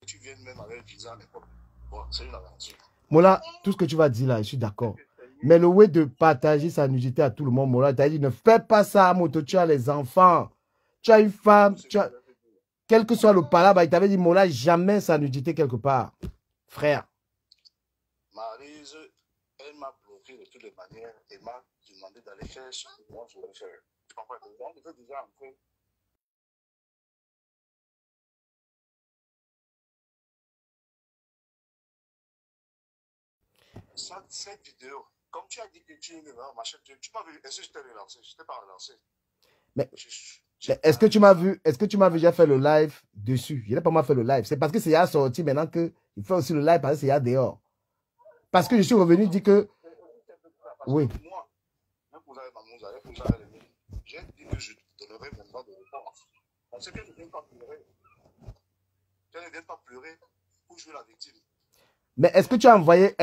tu viennes même avec visa à l'époque. Bon, c'est une aventure. Mola, tout ce que tu vas dire là, je suis d'accord. Mais le way de partager sa nudité à tout le monde, Mola, t'as dit ne fais pas ça, moto, tu as les enfants. Tu as une femme, quel que soit le palabre, il t'avait dit, Mola, jamais sa nudité quelque part. Frère. Maryse, elle m'a bloqué de toutes les manières et m'a demandé d'aller faire ce que moi je voulais faire. Tu comprends? Donc, je veux déjà un peu. Cette vidéo, comme tu as dit que tu es ma chaîne, tu m'as vu, est-ce que je t'ai relancé? Je ne t'ai pas relancé. Mais est-ce que tu m'as vu, déjà fait le live dessus? Je n'ai pas moi fait le live. C'est parce que c'est à sorti maintenant qu'il fait aussi le live parce que c'est à dehors. Parce que je suis revenu dire que. Oui. Moi, même vous avez j'ai dit que je donnerai mon droit de réponse. Parce que je ne viens pas pleurer. Je ne viens pas pleurer pour jouer la victime. Mais est-ce que tu as envoyé,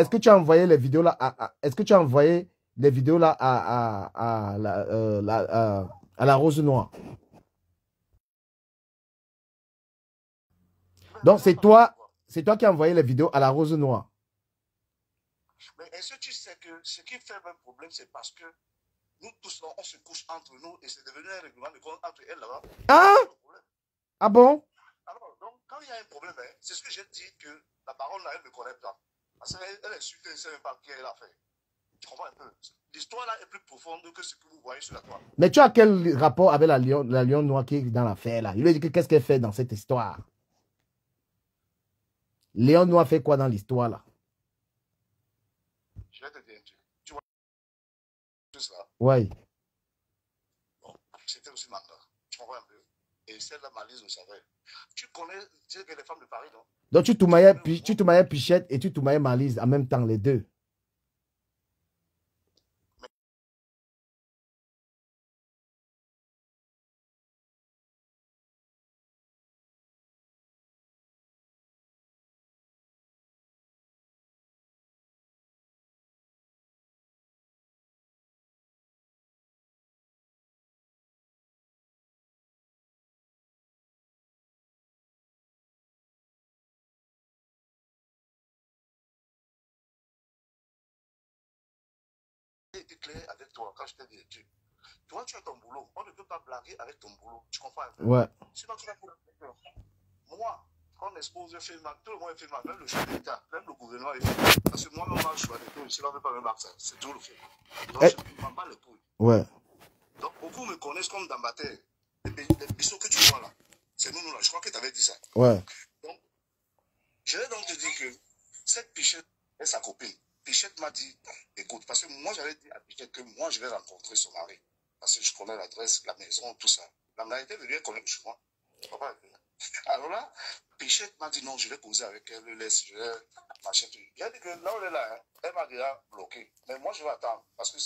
les vidéos là est-ce que tu as envoyé les vidéos là à la Rose Noire? Donc c'est toi qui as envoyé les vidéos à la Rose Noire. Mais est-ce que tu sais que ce qui fait un problème, c'est parce que nous tous, on se couche entre nous et c'est devenu un règlement de compte entre elles là-bas. Hein? Ah bon? Alors, donc, quand il y a un problème, hein, c'est ce que j'ai dit que la parole là, elle ne me connaît pas. Parce qu'elle est sûre qu'elle ne sait même pas qui elle a fait. Tu comprends un peu? L'histoire là est plus profonde que ce que vous voyez sur la toile. Mais tu as quel rapport avec la lion noire qui est dans l'affaire là? Il lui dit que qu'est-ce qu'elle fait dans cette histoire? Lion noir fait quoi dans l'histoire là? Je vais te dire un truc. Tu vois tout ça? Oui. Bon, c'était aussi Manga. Tu comprends un peu? Et celle-là, Malise le savait. Tu connais que les femmes de Paris, non? Donc tu toumaillais Pichette et tu toumaillais Malise en même temps, les deux. J'ai été clair avec toi quand je t'ai dit, toi, tu as ton boulot. On ne peut pas blaguer avec ton boulot. Tu comprends un peu? Ouais. Sinon, tu vas pour moi, quand on expose un film, tout le monde est filmé, même le chef d'État, même le gouvernement est filmé. Parce que moi, même je suis à l'école, je ne pas même ça. C'est tout le film. Donc, je ne m'en bats les couilles. Ouais. Donc, beaucoup me connaissent comme dans ma terre. Les bisous que tu vois là, c'est nous là. Je crois que tu avais dit ça. Ouais. Donc, je vais donc te dire que cette Pichette est sa copine. Pichette m'a dit, écoute, parce que moi, j'avais dit à Pichette que moi, je vais rencontrer son mari. Parce que je connais l'adresse, la maison, tout ça. La mère était venue connaître chez moi. Alors là, Pichette m'a dit non, je vais causer avec elle, le laisse, je vais m'acheter. Il a dit que là, on est là, hein, elle m'a déjà bloqué. Mais moi, je vais attendre parce que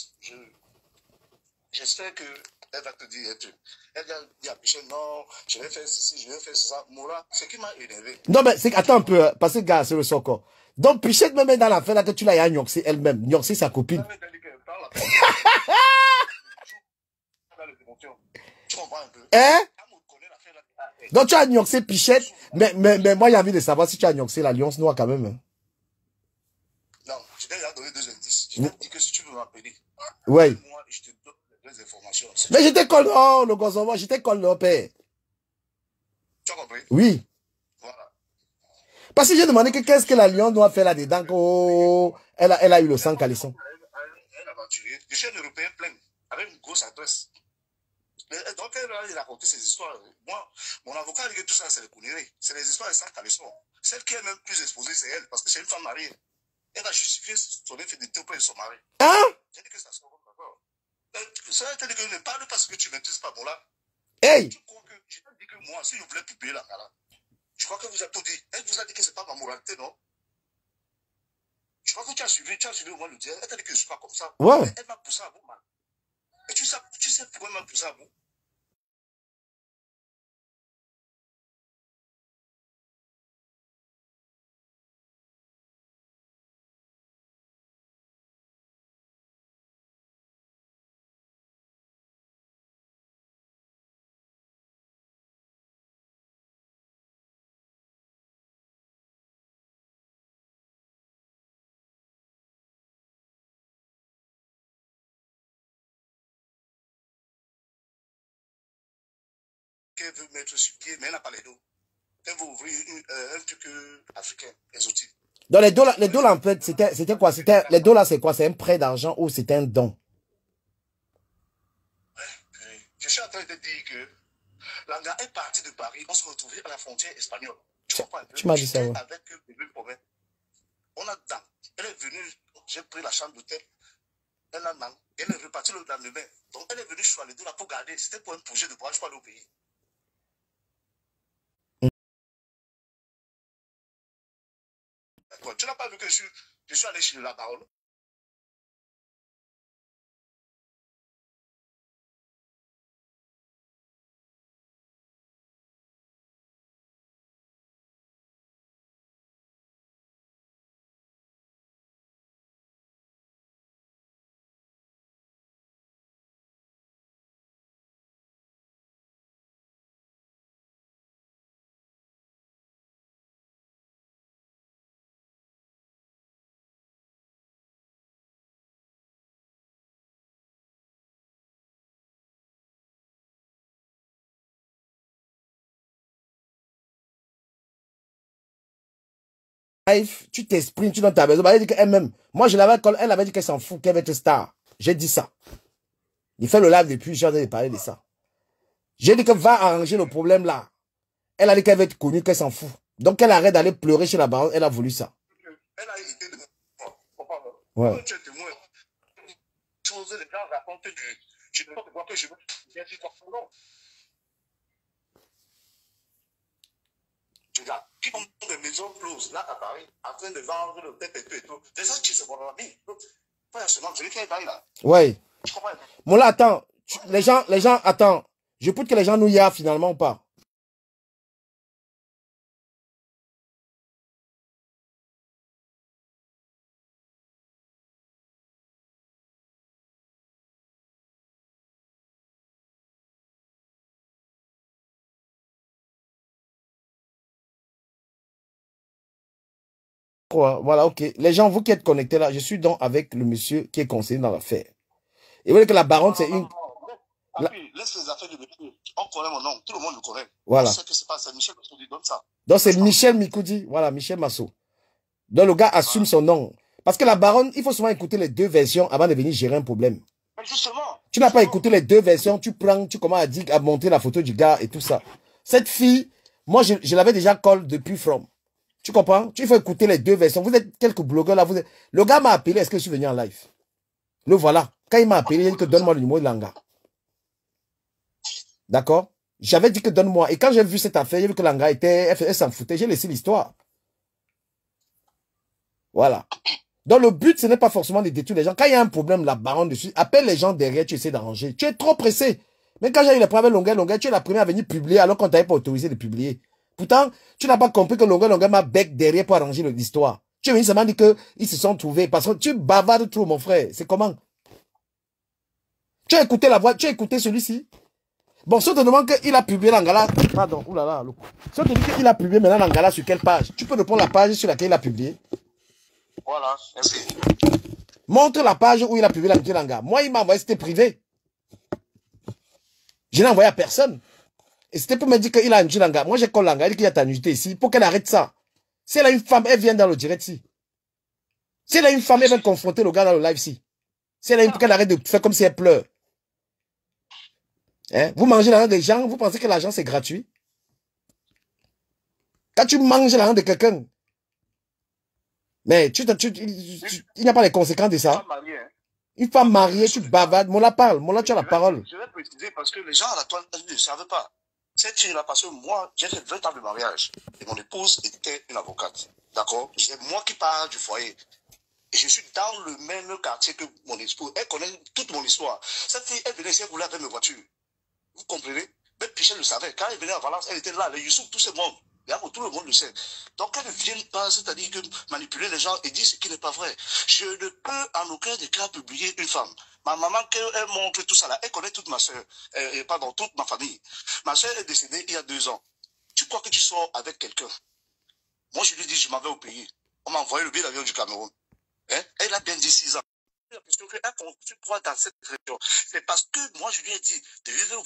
j'espère qu'elle va te dire un truc. Elle a dit à Pichette, non, je vais faire ceci, je vais faire ça. Moi, ce qui m'a énervé. Non, mais attends un peu, parce que gars, c'est le soko. Donc, Pichette me met dans l'affaire là que tu l'as gnoxé elle-même, gnoxé sa copine. Tu comprends un peu? Hein? Donc, tu as gnoxé Pichette, mais moi, j'ai envie de savoir si tu as gnoxé la Lionce Noire quand même. Non, je t'ai déjà donné 2 indices. Je t'ai dit que si tu veux m'appeler, ouais. Moi, je te donne les 2 informations. Mais je te colle, oh, le gosse, je te colle, le père. Tu as compris? Oui. Voilà. Parce que j'ai demandé que qu'est-ce que la Lion Noire fait là-dedans. Oh, elle a eu le sang calisson. Un aventurier. Je suis un Européen plein, avec une grosse adresse. Donc, elle a raconté ces histoires. Moi, mon avocat a dit que tout ça, c'est les conneries. C'est les histoires de sang calisson. Celle qui est même plus exposée, c'est elle, parce que c'est une femme mariée. Elle a justifié son infidélité auprès de son mari. Hein? J'ai dit que ça se rend d'accord. Ça veut dire que ne parle pas ce que tu ne maîtrises pas, bon là. Hey! Tu crois que, je t'ai dit que moi, si je voulais publier là, je crois que vous avez tout dit. Elle vous a dit que ce n'est pas ma moralité, non? Je crois que tu as suivi au moins le dire. Elle t'a dit que je ne suis pas comme ça. Ouais. Mais elle m'a poussé à vous, man. Et tu sais pourquoi elle m'a poussé à vous? elle veut mettre sur pied, mais elle n'a pas les dos. Elle veut ouvrir un truc africain, exotique. Donc les dos là, en fait, c'était quoi? Les dos là, c'est quoi? C'est un prêt d'argent ou c'est un don? Je suis en train de dire que Langa est parti de Paris, on se retrouvait à la frontière espagnole. Tu m'as dit ça, ouais. Avec bébé problème. On a dedans. Elle est venue, j'ai pris la chambre d'hôtel. Elle a nan. Elle est repartie le lendemain. Donc elle est venue choisir là pour garder. C'était pour un projet de voyage pour aller au pays. Tu n'as pas vu que je suis allé chez la baronne. Tu t'exprimes, tu donnes ta maison. Elle dit qu'elle-même, moi je l'avais, elle avait dit qu'elle s'en fout, qu'elle va être star. J'ai dit ça. Il fait le live depuis, j'ai envie de parler de ça. J'ai dit que va arranger le problème là. Elle a dit qu'elle va être connue, qu'elle s'en fout. Donc elle arrête d'aller pleurer chez la baronne, elle a voulu ça. Elle a été de... Ouais. Tu es témoin. Les gens racontent du... Je ne peux pas voir que je veux... Regarde, qui ont des maisons closes là à Paris, en train de vendre le PPP et tout. Des gens qui se font la vie. Pas seulement, je dis qu'elle est là. Ouais. Je comprends. Bon là, attends. Les gens, attends. Je peux que les gens nous y a finalement ou pas? Voilà, ok. Les gens, vous qui êtes connectés là, je suis donc avec le monsieur qui est conseiller dans l'affaire. Et vous voyez que la baronne, c'est une... Laisse les affaires de monsieur. On connaît mon nom. Tout le monde le connaît. Voilà. On sait que c'est pas Michel Massot qui donne ça. Donc c'est Michel Mikoudi. Voilà, Michel Massot. Donc le gars assume son nom. Parce que la baronne, il faut souvent écouter les deux versions avant de venir gérer un problème. Mais justement. Tu n'as pas écouté les deux versions, tu prends, tu commences à montrer la photo du gars et tout ça. Cette fille, moi je l'avais déjà call depuis From. Tu comprends? Il faut écouter les deux versions. Vous êtes quelques blogueurs là. Le gars m'a appelé, est-ce que je suis venu en live? Le voilà. Quand il m'a appelé, il a dit que donne-moi le numéro de Langa. D'accord? J'avais dit que donne-moi. Et quand j'ai vu cette affaire, j'ai vu que Langa était, elle s'en foutait. J'ai laissé l'histoire. Voilà. Donc le but, ce n'est pas forcément de détruire les gens. Quand il y a un problème, la baronne dessus, appelle les gens derrière, tu essaies d'arranger. Tu es trop pressé. Mais quand j'ai eu les problèmes Longueur, tu es la première à venir publier alors qu'on t'avait pas autorisé de publier. Pourtant, tu n'as pas compris que Longueur m'a bec derrière pour arranger l'histoire. Tu es venu seulement dire qu'ils se sont trouvés. Parce que tu bavardes trop, mon frère. C'est comment? Tu as écouté la voix, tu as écouté celui-ci. Bon, si on te demande qu'il a publié l'Angala, pardon, oulala, si on te dit qu'il a publié maintenant l'Angala sur quelle page? Tu peux répondre la page sur laquelle il a publié. Voilà, merci. Montre la page où il a publié l'Angala. Moi, il m'a envoyé, c'était privé. Je n'ai envoyé à personne. Et c'était pour me dire qu'il a un Langa. Moi, j'ai collé Langa, il dit qu'il y a ta nudité ici, pour qu'elle arrête ça. Si elle a une femme, elle vient dans le direct ici. Si elle a une femme, elle vient confronter le gars dans le live ici. Si elle a une femme, qu'elle arrête de faire comme si elle pleure. Hein? Vous mangez l'argent des gens, vous pensez que l'argent c'est gratuit? Quand tu manges l'argent de quelqu'un, mais il n'y a pas les conséquences de ça. Une femme mariée, tu bavardes, Mola parle, Mola tu as la parole. Je vais préciser parce que les gens à la toile ne savent pas. Cette fille-là, parce que moi, j'ai fait 20 ans de mariage et mon épouse était une avocate. D'accord? C'est moi qui parle du foyer. Et je suis dans le même quartier que mon épouse. Elle connaît toute mon histoire. Cette fille, elle venait ici, elle voulait avec mes voitures. Vous comprenez? Même Pichel le savait. Quand elle venait à Valence, elle était là. Les Youssouf, tout ce monde. Tout le monde le sait. Donc, qu'elle ne vienne pas, c'est-à-dire que manipuler les gens et dire ce qui n'est pas vrai. Je ne peux en aucun des cas publier une femme. Ma maman, qu'elle montre tout ça là, elle connaît toute ma soeur, pardon, toute ma famille. Ma soeur est décédée il y a 2 ans. Tu crois que tu sors avec quelqu'un? Moi, je lui dis, je m'en vais au pays. On m'a envoyé le billet d'avion du Cameroun. Hein? Elle a bien dit 6 ans. La question qu'elle tu crois dans cette région, c'est parce que moi, je lui ai dit de vivre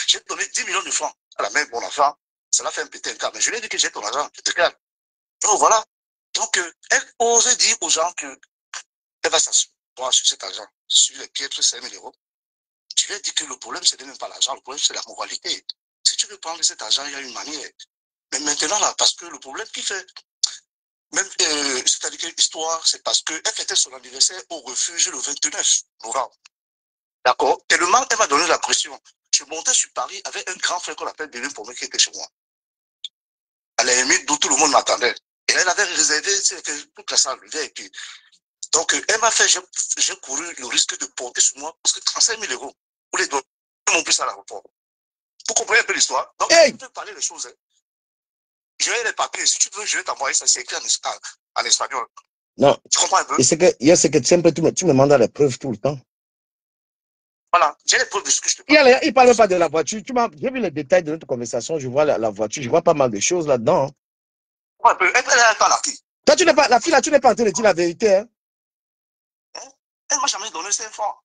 j'ai donné 10 millions de francs à la mère de mon enfant. Cela fait un petit cas. Mais je lui ai dit que j'ai ton argent, je te garde. Donc voilà. Donc, elle osait dire aux gens qu'elle va s'asseoir sur cet argent, sur les piètres 5 000 euros. Je lui ai dit que le problème, ce n'est même pas l'argent, le problème, c'est la moralité. Si tu veux prendre cet argent, il y a une manière. Mais maintenant, là, parce que le problème qui fait, même, c'est-à-dire que l'histoire, c'est parce qu'elle fêtait son anniversaire au refuge le 29 novembre. D'accord? Tellement, elle m'a donné la pression. Je montais sur Paris avec un grand frère qu'on appelle Bénin pour moi qui était chez moi. À la limite d'où tout le monde m'attendait. Et elle avait réservé toute la salle, le VIP. Donc, elle m'a fait, j'ai couru le risque de porter sur moi parce que 35 000 euros pour les donner mon plus à l'aéroport. Vous comprenez un peu l'histoire? Donc, Hey! je peux parler des choses. Hein. J'ai les papiers. Si tu veux, je vais t'envoyer ça. C'est écrit en espagnol. Non. Tu comprends un peu? Et c'est que siempre tu me demandes les preuves tout le temps. Voilà. J'ai les preuves de ce que je te parle. parle. Il ne parle pas de la voiture. J'ai vu les détails de notre conversation. Je vois la voiture. Je vois pas mal de choses là-dedans. Hein. Un peu. Elle n'a pas la fille. Toi, tu n'es pas, la fille là, tu n'es pas en train de dire la vérité. Hein? Elle ne m'a jamais donné 5 francs.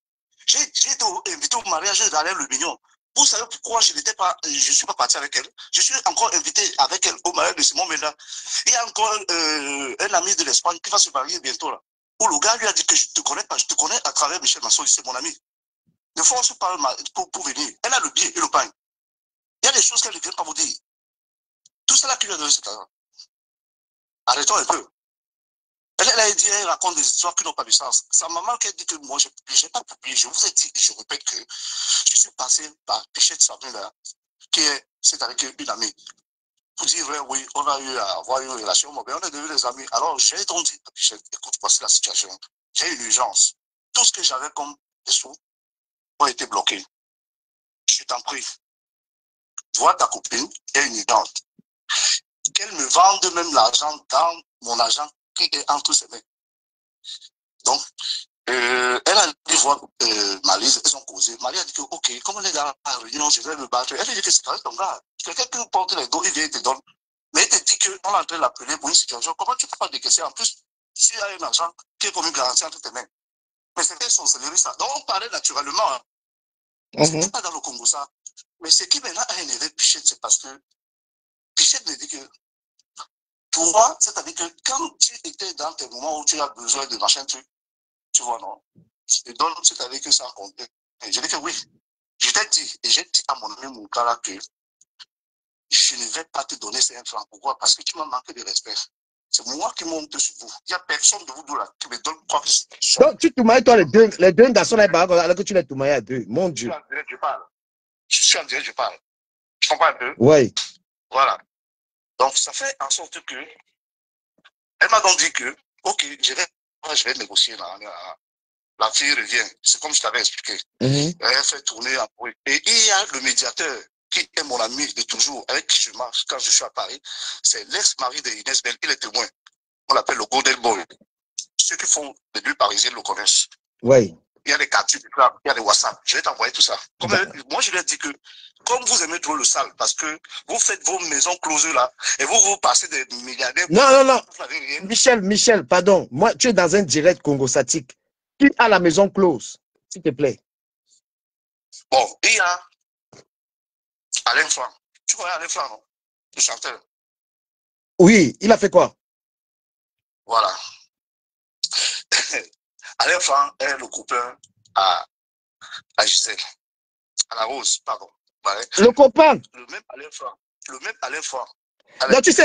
J'ai été invité au mariage d'Alain Le Mignon. Vous savez pourquoi je ne suis pas parti avec elle? Je suis encore invité avec elle au mariage de Simon Mena. Il y a encore un ami de l'Espagne qui va se marier bientôt là. Où le gars lui a dit que je ne te connais pas, je te connais à travers Michel Masson, c'est mon ami. Ne force pas pour venir. Elle a le billet et le pain. Il y a des choses qu'elle ne vient pas vous dire. Tout cela qui lui a donné cet argent. Arrêtons un peu. Elle a dit, elle raconte des histoires qui n'ont pas de sens. Sa maman qui a dit que moi, je n'ai pas publié. Je vous ai dit, je répète que je suis passé par Pichette Sabrina, qui est, c'est-à-dire une amie. Pour dire vrai, oui, on a eu à avoir une relation, mais on est devenus des amis. Alors, j'ai donc dit, Pichette, écoute, voici la situation. J'ai une urgence. Tout ce que j'avais comme des sous ont été bloqués. Je t'en prie. Vois ta copine, il y a une urgence. Qu'elle me vende même l'argent dans mon argent qui est entre ses mains. Donc, elle a dû voir Malise, elles ont causé. Malise a dit que, ok, comme on est dans la réunion, je vais me battre. Elle a dit que c'est quand même ton gars. Quelqu'un qui porte les dos, il vient et te donne. Mais elle te dit qu'on est en train de l'appeler pour une situation. Comment tu ne peux pas décaisser? En plus, tu as un argent qui est comme une garantie entre tes mains. Mais c'était son céleri, ça. Donc, on parlait naturellement. Hein. C'était pas dans le Congo, ça. Mais ce qui maintenant a énervé Pichette, c'est parce que Pichette me dit que toi, c'est-à-dire que quand tu étais dans tes moments où tu as besoin de machin truc, tu vois, non? Je te donne, c'est-à-dire que ça compte. Et je dis que oui. Je t'ai dit, et j'ai dit à mon ami Moukala que je ne vais pas te donner 5 francs. Pourquoi? Parce que tu m'as manqué de respect. C'est moi qui monte sur vous. Il n'y a personne de vous deux là qui me donne quoi que ce soit. Donc, tu toumailles, toi, les deux garçons là, alors que tu les toumailles à deux. Mon Dieu. Je suis en direct, je parle. Je suis en direct, je parle. Tu comprends un peu? Oui. Voilà. Donc, ça fait en sorte que elle m'a donc dit que, ok, je vais négocier là. La fille revient. C'est comme je t'avais expliqué. Elle fait tourner en bruit. Et il y a le médiateur qui est mon ami de toujours, avec qui je marche quand je suis à Paris. C'est l'ex-mari de Inès Bell. Il est témoin. On l'appelle le Golden Boy. Ceux qui font les nuits parisiennes le connaissent. Oui. Il y a des captures, il y a des WhatsApp. Je vais t'envoyer tout ça. Moi, je lui ai dit que, comme vous aimez trop le sale, parce que vous faites vos maisons closes là, et vous passez des milliardaires. Non. Michel, pardon. Moi, tu es dans un direct congo-satique. Qui a la maison close, s'il te plaît? Bon, il y a Alain Franc. Tu connais Alain Franc, non? Le chanteur. Oui, il a fait quoi? Voilà. Alain Franc est le copain à Gisèle. À la Rose, pardon. Ouais. Le copain. Le même Alain Franc. Le même Alain Franc. Donc, tu sais,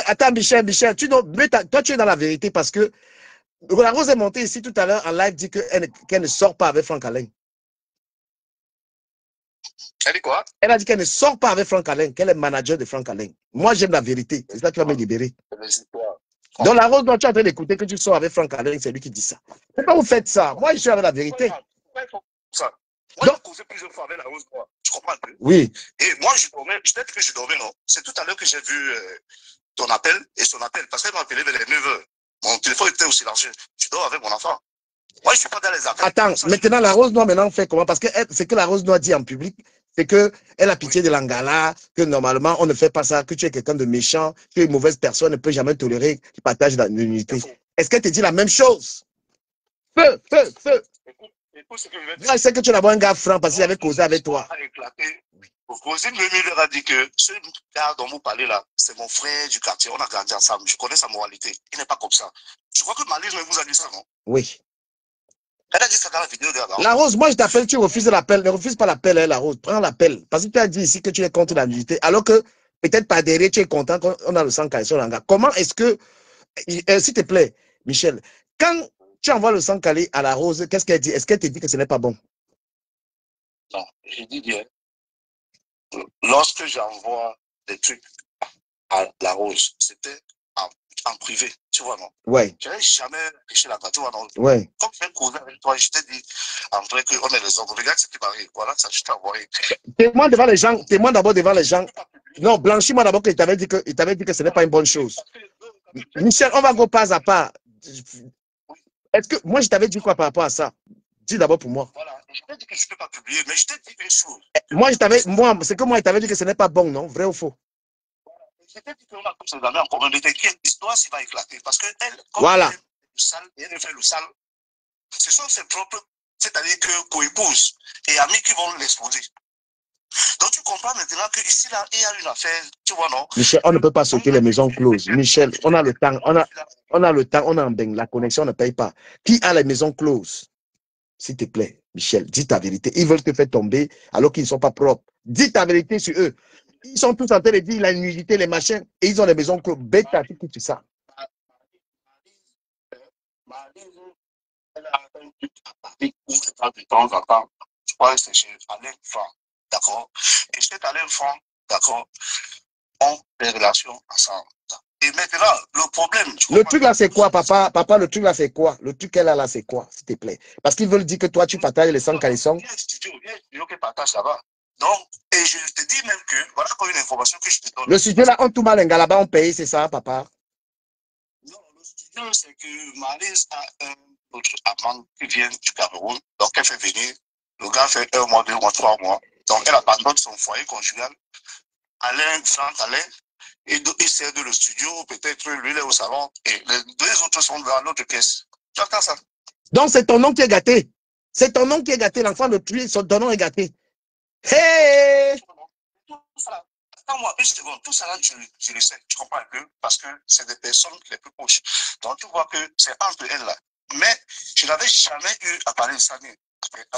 attends, Michel, toi, tu es dans la vérité parce que la Rose est montée ici tout à l'heure en live, dit qu'elle ne sort pas avec Franck Alain. Elle dit quoi? Elle a dit qu'elle ne sort pas avec Franck Alain, qu'elle est manager de Franck Alain. Moi, j'aime la vérité. C'est ça qui va me libérer. Donc, la Rose, tu es en train d'écouter que tu sors avec Franck Alain, c'est lui qui dit ça. Pourquoi vous faites ça? Moi, je suis avec la vérité. Moi, j'ai causé plusieurs fois avec la Rose, moi. Tu comprends un peu? Oui. Et moi, je dormais, peut-être que je dormais, non? C'est tout à l'heure que j'ai vu ton appel et son appel, parce qu'elle m'a appelé vers les 9h. Mon téléphone était aussi silencieux. Je dors avec mon enfant. Moi, je ne suis pas dans les appels. Attends, maintenant, la Rose Noire, maintenant, fait comment? Parce que ce que la Rose Noire dit en public, c'est qu'elle a pitié de l'Angala, que normalement, on ne fait pas ça, que tu es quelqu'un de méchant, que une mauvaise personne ne peut jamais tolérer le partage de l'unité. Est-ce qu'elle te dit la même chose? Feu. Écoute ce que je vais dire. Moi, je sais que tu es d'abord un gars franc parce qu'il avait causé avec toi. A éclaté. Rosine Lemi leur a dit que ce gars dont vous parlez là, c'est mon frère du quartier. On a grandi ensemble. Je connais sa moralité. Il n'est pas comme ça. Je crois que Malise vous a dit ça, non? Oui. Elle a dit ça dans la vidéo d'avant. La Rose, moi je t'appelle, tu refuses l'appel. Ne refuse pas l'appel, hein, la Rose. Prends l'appel. Parce que tu as dit ici que tu es contre la nudité. Alors que peut-être pas derrière, tu es content qu'on a le sang calé sur l'anga. Comment est-ce que, s'il te plaît, Michel, quand tu envoies le sang calé à la Rose, qu'est-ce qu'elle dit? Est-ce qu'elle te dit que ce n'est pas bon? Non, je dis bien. Lorsque j'envoie des trucs à la Rose, c'était en privé, tu vois, non? Ouais. Je n'ai jamais réfléchi là-bas, tu vois, non? Ouais. Comme je vais causer avec toi, je t'ai dit en vrai qu'on est les hommes. Regarde ce qui m'arrive. Voilà, ça, je t'ai envoyé. Témoin devant les gens, témoin d'abord devant les gens. Non, blanchis-moi d'abord qu'il t'avait dit que ce n'est pas une bonne chose. Michel, on va go pas à pas. Est-ce que moi je t'avais dit quoi par rapport à ça? Dis d'abord pour moi. Voilà, je t'ai dit que je ne peux pas publier, mais je t'ai dit une chose. C'est que moi, il t'avait dit que ce n'est pas bon, non? Vrai ou faux? Je t'ai dit qu'on a tous ces amis en commun. L'histoire, ça va éclater. Parce que elle, comme voilà. elle fait le sale, ce sont ses propres, c'est-à-dire que co-épouses et amis qui vont l'exposer. Donc tu comprends maintenant qu'ici, là, il y a une affaire, tu vois, non? Michel, on ne peut pas sauter les maisons closes. Michel, on a le temps, on a le temps, on a un bain, la connexion ne paye pas. Qui a les maisons closes? S'il te plaît, Michel, dis ta vérité. Ils veulent te faire tomber alors qu'ils ne sont pas propres. Dis ta vérité sur eux. Ils sont tous en train de dire la nudité, les machins, et ils ont les maisons closes. Bête à qui tu ça. Elle a un truc à Paris où de temps en temps, je crois que c'est chez Alain Franck, d'accord? Et chez Alain Franck, d'accord, ont des relations ensemble. Et maintenant, le problème. Le truc là, c'est quoi, papa? Papa, le truc là, c'est quoi? Le truc qu'elle a là, c'est quoi, s'il te plaît? Parce qu'ils veulent dire que toi, tu partages les 100 caleçons. Il y a un studio qui partage là-bas. Donc, et je te dis même que, voilà encore une information que je te donne. Le studio là, on tout mal, là-bas, on paye, c'est ça, papa? Non, le studio, c'est que Maryse a un autre amant qui vient du Cameroun. Donc, elle fait venir. Le gars fait 1 mois, 2 mois, 3 mois. Donc, elle abandonne son foyer conjugal. Alain, Franck Alain, et il sert de le studio, peut-être lui, il est au salon, et les deux autres sont dans l'autre pièce. Tu entends ça? Donc, c'est ton nom qui est gâté. C'est ton nom qui est gâté. L'enfant de tuer, ton nom est gâté. Hey! Attends-moi une seconde. Tout ça là, je le sais. Tu comprends un peu? Parce que c'est des personnes les plus proches. Donc, tu vois que c'est entre elles là. Mais je n'avais jamais eu à parler de ça,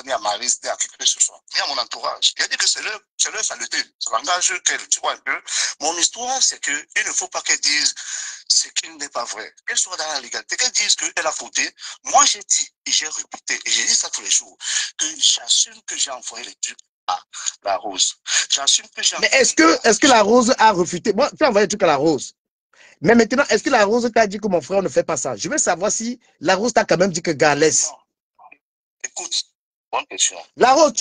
ni à Maryse, ni à qui que ce soit, ni à mon entourage. Il a dit que c'est leur saleté. Ça l'engage qu'elle, tu vois un peu. Mon histoire, c'est qu'il ne faut pas qu'elle dise ce qui n'est pas vrai. Qu'elle soit dans la légalité, qu'elle dise qu'elle a fauté. Moi, j'ai dit, et j'ai répété, et j'ai dit ça tous les jours, que j'assume que j'ai envoyé les trucs à la Rose. J'assume que j'ai envoyé. Mais est-ce que la Rose a refuté? Moi, tu as envoyé les trucs à la Rose. Mais maintenant, est-ce que la Rose t'a dit que mon frère ne fait pas ça? Je veux savoir si la Rose t'a quand même dit que gars, laisse. Écoute, bonne question. La Rose,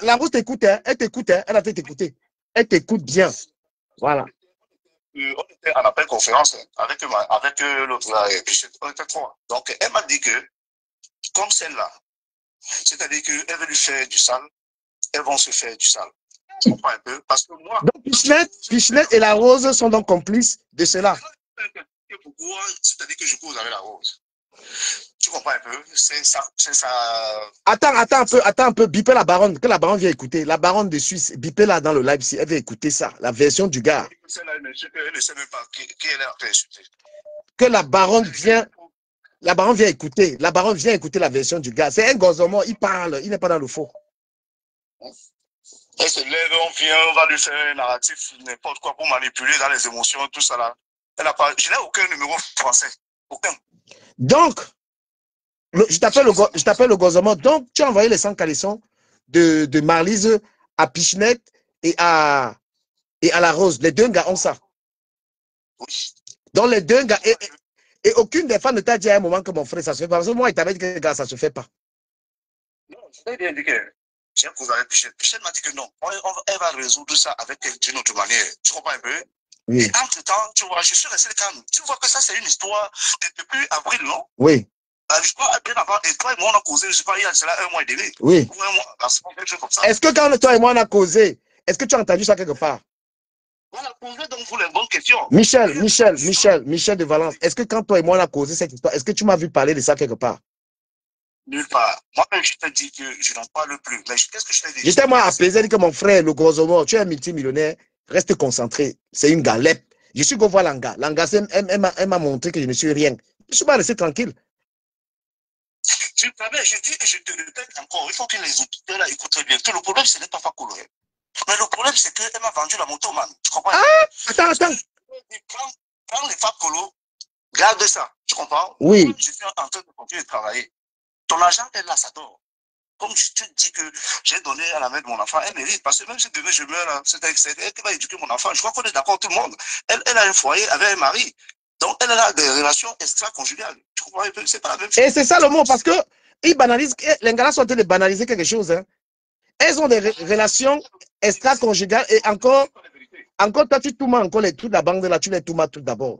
la Rose t'écoute, hein? Elle t'écoute, hein? Elle a fait t'écouter. Elle t'écoute bien. Voilà. On était en appel conférence avec l'autre là, on était 3. Donc, elle m'a dit que, comme celle-là, c'est-à-dire qu'elle veut lui faire du sale, elles vont se faire du sale. Tu comprends un peu? Parce que moi. Donc, Pichelet et la Rose sont donc complices de cela. Pourquoi? C'est-à-dire que je cause avec la Rose. Tu comprends un peu? C'est ça. Attends un peu. Bipez la baronne, que la baronne vienne écouter. La baronne de Suisse, bipez là dans le live si elle veut écouter ça, la version du gars. Elle ne sait même pas qui elle est en train d'insulter. Que la baronne vient écouter. La baronne vient écouter la version du gars. C'est un gozomon, il parle, il n'est pas dans le faux. Elle se lève, on va lui faire un narratif, n'importe quoi pour manipuler dans les émotions, tout ça là. Je n'ai aucun numéro français. Aucun. Donc, je t'appelle le gouvernement. Donc, tu as envoyé les 100 caleçons de Marlise à Pichenet et à la Rose. Les deux gars ont ça. Oui. Donc, les deux gars. Et aucune des femmes ne t'a dit à un moment que mon frère, ça se fait pas. Parce que moi, il t'avait dit que gars, ça se fait pas. Non, je t'ai bien dit que j'ai causé avec Pichenet. Pichenet m'a dit que non. Elle va résoudre ça avec elle d'une autre manière. Tu comprends un peu? Oui. Et entre-temps, tu vois, je suis resté calme. Tu vois que ça, c'est une histoire depuis avril, non? Oui. Je crois bien avant, et toi et moi on a causé, je sais pas, il y a cela 1 mois et demi. Oui. Est-ce que quand toi et moi on a causé, est-ce que tu as entendu ça quelque part? On a posé donc vous les bonnes questions. Michel de Valence, est-ce que quand toi et moi on a causé cette histoire, est-ce que tu m'as vu parler de ça quelque part? Nulle part. Moi-même, je t'ai dit que je n'en parle plus. Mais qu'est-ce que je t'ai dit? J'étais moi apaisé, dit que mon frère, le gros homme, tu es un multimillionnaire, reste concentré. C'est une galette. Je suis go voir Langa. Langa, elle m'a montré que je ne suis rien. Je suis pas resté tranquille. Je dis et je te répète encore, il faut que les auditeurs là écoutent bien. Que le problème, ce n'est pas Fakolo. Mais le problème, c'est qu'elle m'a vendu la moto, man. Tu comprends? Ah, attends. Prends les Fakolo, garde ça. Tu comprends? Oui. Moi, je suis en train de continuer de travailler. Ton argent, elle là, ça dort. Comme je te dis que j'ai donné à la mère de mon enfant, elle mérite. Parce que même si demain je meurs, c'est elle qui va éduquer mon enfant. Je crois qu'on est d'accord, tout le monde. Elle a un foyer avec un mari. Donc, elle a des relations extra-conjugales. Tu comprends un peu? C'est pas la même chose. Et c'est ça le mot, parce que ils banalisent, les gars sont en train de banaliser quelque chose. Hein. Elles ont des relations extra-conjugales et encore, toi, tu tournes encore les trucs de la bande là, tu les tournes tout d'abord.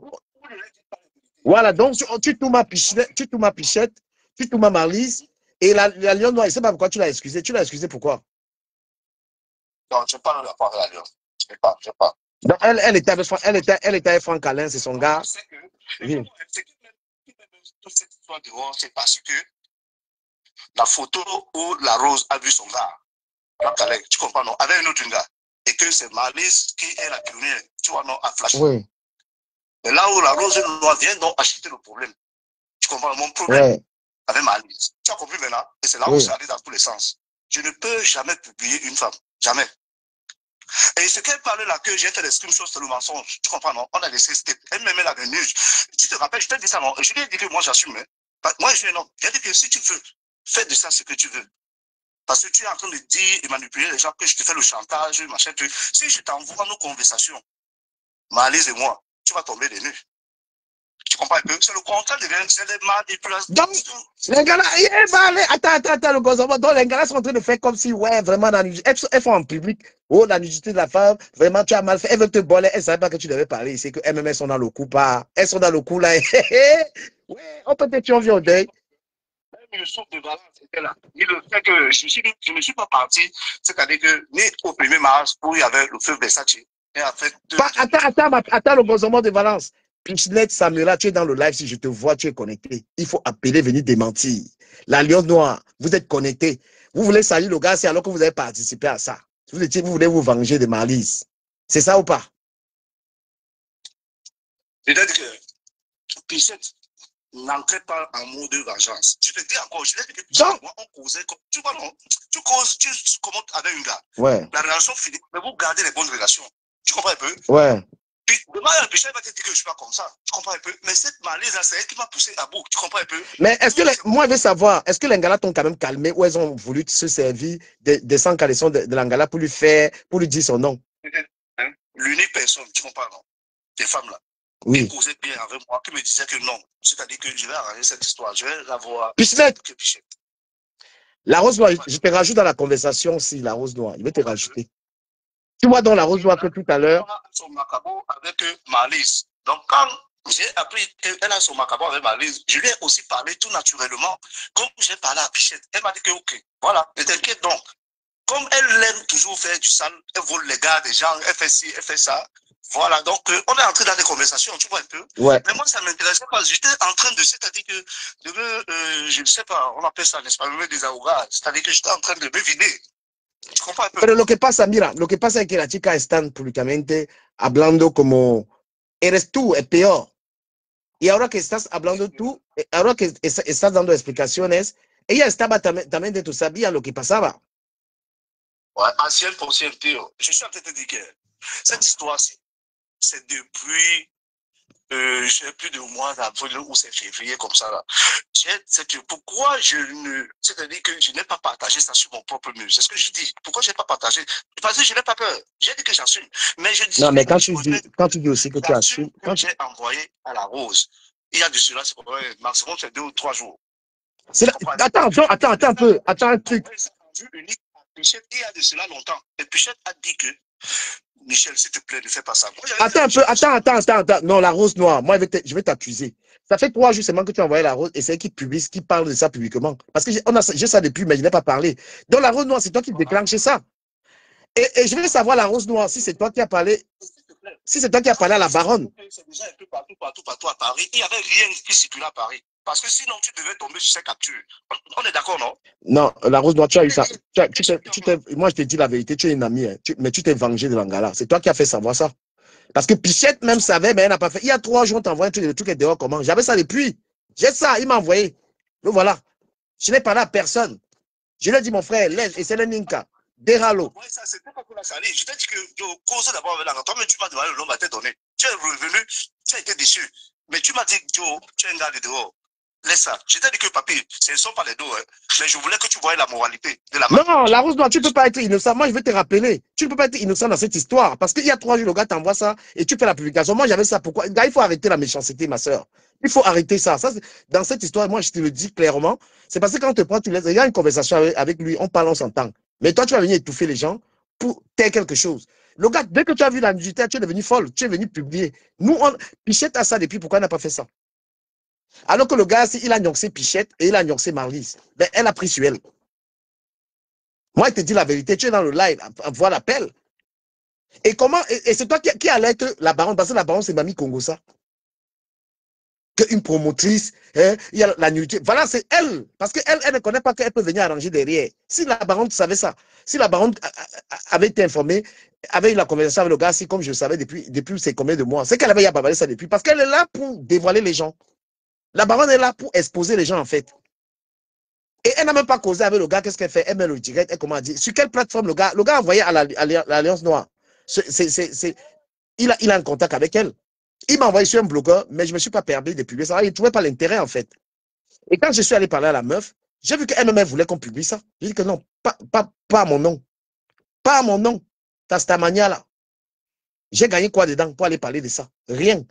Voilà, donc tu tournes ma Pichette, tu tournes ma Marlise, et la Lion Noire, je ne sais pas pourquoi tu l'as excusé. Tu l'as excusé pourquoi? Non, je parle de la part de la Lion. Je ne sais pas. Donc, elle était avec Franck Alain, c'est son gars. Je sais que, oui. Toute cette histoire dehors, c'est parce que la photo où la Rose a vu son gars, tu comprends, non, avec un autre gars, et que c'est Marlise qui est la pionnière, tu vois, non, à flash. Oui. Mais là où la Rose Noire vient donc acheter le problème. Tu comprends, mon problème avec Marlise. Tu as compris maintenant? Et c'est là où ça allait dans tous les sens. Je ne peux jamais publier une femme. Jamais. Et ce qu'elle parle là, que j'ai fait des screenshots, c'est le mensonge. Tu comprends, non? On a laissé step. Elle me met la venue. Tu te rappelles, je t'ai dit ça, non? Je lui ai dit que moi, j'assume. Hein. Moi, je suis un homme. J'ai dit que si tu veux, fais de ça ce que tu veux. Parce que tu es en train de dire et manipuler les gens que je te fais le chantage, machin. Si je t'envoie nos conversations, Marlise et moi, tu vas tomber des nues. Tu comprends un peu? C'est le contraire de c'est des manipulations. Donc, les gars là, attends, le gouvernement. Donc, les gars là sont en train de faire comme si, ouais, vraiment, elles font en public. Oh, la nudité de la femme, vraiment, tu as mal fait. Elles veulent te voler, elles ne savaient pas que tu devais parler ici, que elles sont dans le coup, pas. Elles sont dans le coup là. Ouais, on peut te tuer, on vient au deuil. Même le souffle de balance était là. Il le fait que je ne suis pas parti, c'est-à-dire que ni au 1er mars où il y avait le feu Versace. Attends, le gouvernement de Valence. Pichenette Samuela, tu es dans le live, si je te vois, tu es connecté. Il faut appeler, venir démentir. La Lion Noire, vous êtes connecté. Vous voulez salir le gars, c'est alors que vous avez participé à ça. Vous voulez vous venger de Marlise. C'est ça ou pas? C'est-à-dire que Pichette n'entrait pas en mode de vengeance. Je te dis encore, je l'ai dit que moi, on causait, tu vois, non? Tu causes, tu commentes avec un gars. Ouais. La relation finit, mais vous gardez les bonnes relations. Tu comprends un peu? Ouais. Puis, demain, le Pichette va te dire que je ne suis pas comme ça. Tu comprends un peu? Mais cette Marlise, c'est elle qui m'a poussé à bout. Tu comprends un peu? Mais est-ce que, moi, je veux savoir, est-ce que les Ngala t'ont quand même calmé ou elles ont voulu se servir des 100 caleçons de l'Angala pour lui dire son nom? L'unique personne, tu comprends, non? Des femmes là. Oui. Qui causait bien avec moi, qui me disait que non. C'est-à-dire que je vais arranger cette histoire, je vais la voir. Pichette. La Rose Noire, je te rajoute dans la conversation aussi, la Rose Noire. Je vais te rajouter. Tu vois dans la Rose Noire que tout à l'heure. Son macabo avec Marlise. Donc, quand j'ai appris qu'elle a son macabo avec Marlise, je lui ai aussi parlé tout naturellement. Comme j'ai parlé à Pichette, elle m'a dit que ok, voilà, ne t'inquiète donc. Comme elle aime toujours faire du sale, elle vole les gars des gens, elle fait ci, elle fait ça. Voilà, donc on est entré dans des conversations, tu vois un peu. Ouais. Mais moi, ça ne m'intéressait pas. J'étais en train de, c'est-à-dire que, je ne sais pas, on appelle ça, n'est-ce pas, me desahogar. C'est-à-dire que j'étais en train de me vider. Tu comprends un peu? Pero lo que pasa, mira, lo que pasa es que las chicas están públicamente hablando como eres tú, es peor. Y ahora que estás hablando tú, ahora que estás dando explicaciones, ella estaba también de tu sabía lo que pasaba. Ouais, ancienne consciente, je suis en train de te dire que cette histoire-ci, c'est depuis j'ai plus de mois d'avril ou c'est février comme ça là. C'est que pourquoi je ne, c'est-à-dire que je n'ai pas partagé ça sur mon propre mur. C'est ce que je dis. Pourquoi je n'ai pas partagé? Parce que je n'ai pas peur. J'ai dit que j'assume. Mais je dis. Non, mais quand tu dis aussi que tu assumes, quand j'ai envoyé à la Rose, il y a de cela, c'est maximum c'est 2 ou 3 jours. Attends un peu, attends un truc. Il y a de cela longtemps. Et Pichette a dit que Michel, s'il te plaît, ne fais pas ça. Attends un peu, attends. Non, la Rose Noire, moi, je vais t'accuser. Ça fait 3 jours seulement que tu as envoyé la Rose et c'est elle qui publie, qui parle de ça publiquement. Parce que j'ai ça depuis, mais je n'ai pas parlé. Donc, la Rose Noire, c'est toi qui déclenche ça. Et je veux savoir, la Rose Noire, si c'est toi qui as parlé. Si c'est toi qui as parlé à la baronne. C'est déjà un peu partout à Paris. Il n'y avait rien qui circulait à Paris. Parce que sinon, tu devais tomber sur ces captures. On est d'accord, non? Non, la Rose Noire, tu as eu ça. Moi, je te dis la vérité, tu es une amie, hein, mais tu t'es vengé de l'Angala. C'est toi qui as fait savoir ça. Parce que Pichette même savait, mais elle n'a pas fait. Il y a 3 jours, on t'envoie un truc, le truc est dehors comment? J'avais ça depuis. J'ai ça, il m'a envoyé. Donc voilà. Je n'ai parlé à personne. Je lui ai dit, mon frère, lève, et c'est le Ninka. Déralo. Oui, ça, c'était pas pour la salir. Je t'ai dit que cause d'abord avec la toi-même, tu m'as demandé le nom à tête donné. Tu es revenu, tu as été déçu. Mais tu m'as dit, Joe, tu es un gars de dehors. Laisse ça. Je t'ai dit que, papi, ce ne sont pas les dos. Hein. Mais je voulais que tu voyais la moralité de la main. Non, la Rose Noire, tu ne peux pas être innocent. Moi, je vais te rappeler. Tu ne peux pas être innocent dans cette histoire. Parce qu'il y a 3 jours, le gars t'envoie ça et tu fais la publication. Moi, j'avais ça. Pourquoi? Gars, il faut arrêter la méchanceté, ma soeur. Il faut arrêter ça. Dans cette histoire, moi, je te le dis clairement. C'est parce que quand on te prend, tu laisses. Il y a une conversation avec lui. On parle, on s'entend. Mais toi, tu vas venir étouffer les gens pour taire quelque chose. Le gars, dès que tu as vu la nudité, tu es devenu folle. Tu es venu publier. Nous, Pichette a ça depuis. Pourquoi elle n'a pas fait ça? Alors que le gars, il a gnoxé Pichette et il a gnoxé Marlise. Ben, elle a pris sur elle. Moi, je te dis la vérité, tu es dans le live, voir l'appel. Et comment, et c'est toi qui alerte la baronne, parce que la baronne, c'est Mamie Congosa. Qu'une promotrice, hein, il y a la nudité. Voilà, c'est elle. Parce qu'elle elle ne connaît pas qu'elle peut venir arranger derrière. Si la baronne savait ça, si la baronne avait été informée, avait eu la conversation avec le gars, comme je le savais depuis c'est combien de mois, c'est qu'elle avait babalé ça depuis. Parce qu'elle est là pour dévoiler les gens. La baronne est là pour exposer les gens, en fait. Et elle n'a même pas causé avec le gars. Qu'est-ce qu'elle fait? Elle met le direct. Elle comment dire? Sur quelle plateforme le gars a envoyé à l'Alliance Noire. Il a un contact avec elle. Il m'a envoyé sur un blogueur, mais je ne me suis pas permis de publier ça. Il ne trouvait pas l'intérêt, en fait. Et quand je suis allé parler à la meuf, j'ai vu qu'elle-même voulait qu'on publie ça. J'ai dit que non, pas à mon nom. Pas à mon nom. T'as cette manière-là. J'ai gagné quoi dedans pour aller parler de ça? Rien.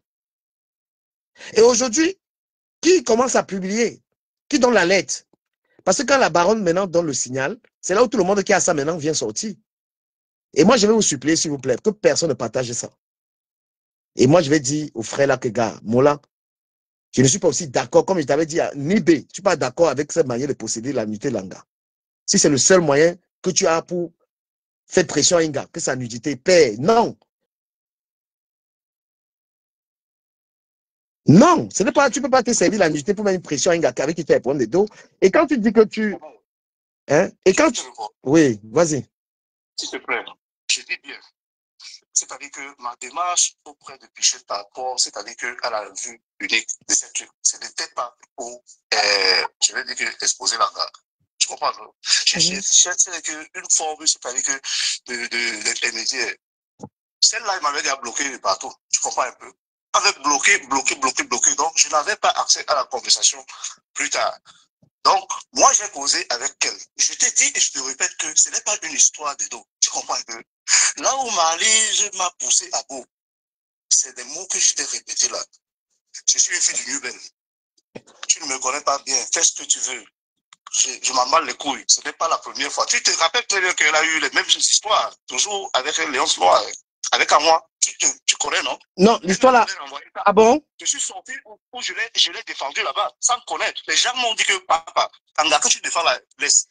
Et aujourd'hui, qui commence à publier? Qui donne la lettre? Parce que quand la baronne maintenant donne le signal, c'est là où tout le monde qui a ça maintenant vient sortir. Et moi, je vais vous supplier, s'il vous plaît, que personne ne partage ça. Et moi, je vais dire aux frères là que, gars, Mola, je ne suis pas aussi d'accord, comme je t'avais dit à Nibé, je ne suis pas d'accord avec cette manière de posséder la nudité Langa. Si c'est le seul moyen que tu as pour faire pression à un gars, que sa nudité paie, non. Non, ce n'est pas, tu ne peux pas te servir la nudité pour mettre une pression à un gars avec qui tu as un problème de dos. Et quand tu dis que tu... Hein, et quand tu... Oui, vas-y. S'il te plaît, je dis bien. C'est-à-dire que ma démarche auprès de Pichette par rapport, c'est-à-dire qu'elle a vu unique de cette truc. Ce n'était pas pour, je vais dire que exposer la gare. Tu comprends, non? C'est qu'une forme, c'est-à-dire que d'intermédiaire. Celle-là, il m'avait déjà bloqué partout. Tu comprends un peu? Avec bloqué. Donc, je n'avais pas accès à la conversation plus tard. Donc, moi, j'ai causé avec elle. Je te dis et je te répète que ce n'est pas une histoire de dos. Tu comprends un peu? Là où Marlise m'a poussé à bout, c'est des mots que je t'ai répétés là. Je suis une fille du Nubel. Tu ne me connais pas bien. Fais ce que tu veux. Je m'en bats les couilles. Ce n'est pas la première fois. Tu te rappelles très bien qu'elle a eu les mêmes histoires. Toujours avec Léon Noir. Avec à moi. Tu connais, non? Non, l'histoire là. Ah bon? Je suis sorti où je l'ai défendu là-bas, sans connaître. Les gens m'ont dit que papa, quand que tu défends la laisse.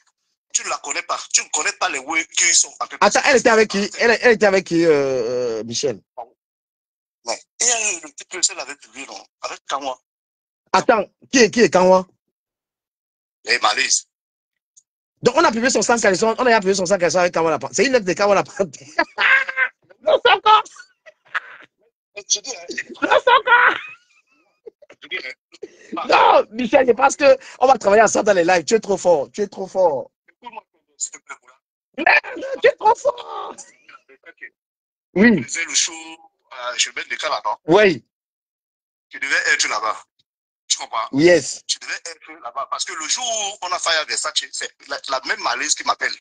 Tu ne la connais pas. Tu ne connais pas les oui qui sont en train de... Attends, elle était avec qui? Elle était avec qui, Michel? Ouais. Et le petit que elle avait publié, non? Avec Kanwa. Attends, qui est Kanwa? Les Malaises. Donc, on a publié son sang caleçon, on a publié son sang caleçon avec Kanwa la. C'est une lettre de Kanwa la. Non, c'est encore. Je dis, non, c'est encore. Non, Michel, je pense qu'on va travailler ensemble dans les lives. Tu es trop fort. Tu es trop fort. Tu es trop fort. Oui. Je faisais le show, je mets le cas là, non? Oui. Tu devais être là-bas. Tu comprends? Yes. Tu devais être là-bas. Parce que le jour où on a failli à Versace, c'est la même malaise qui m'appelle.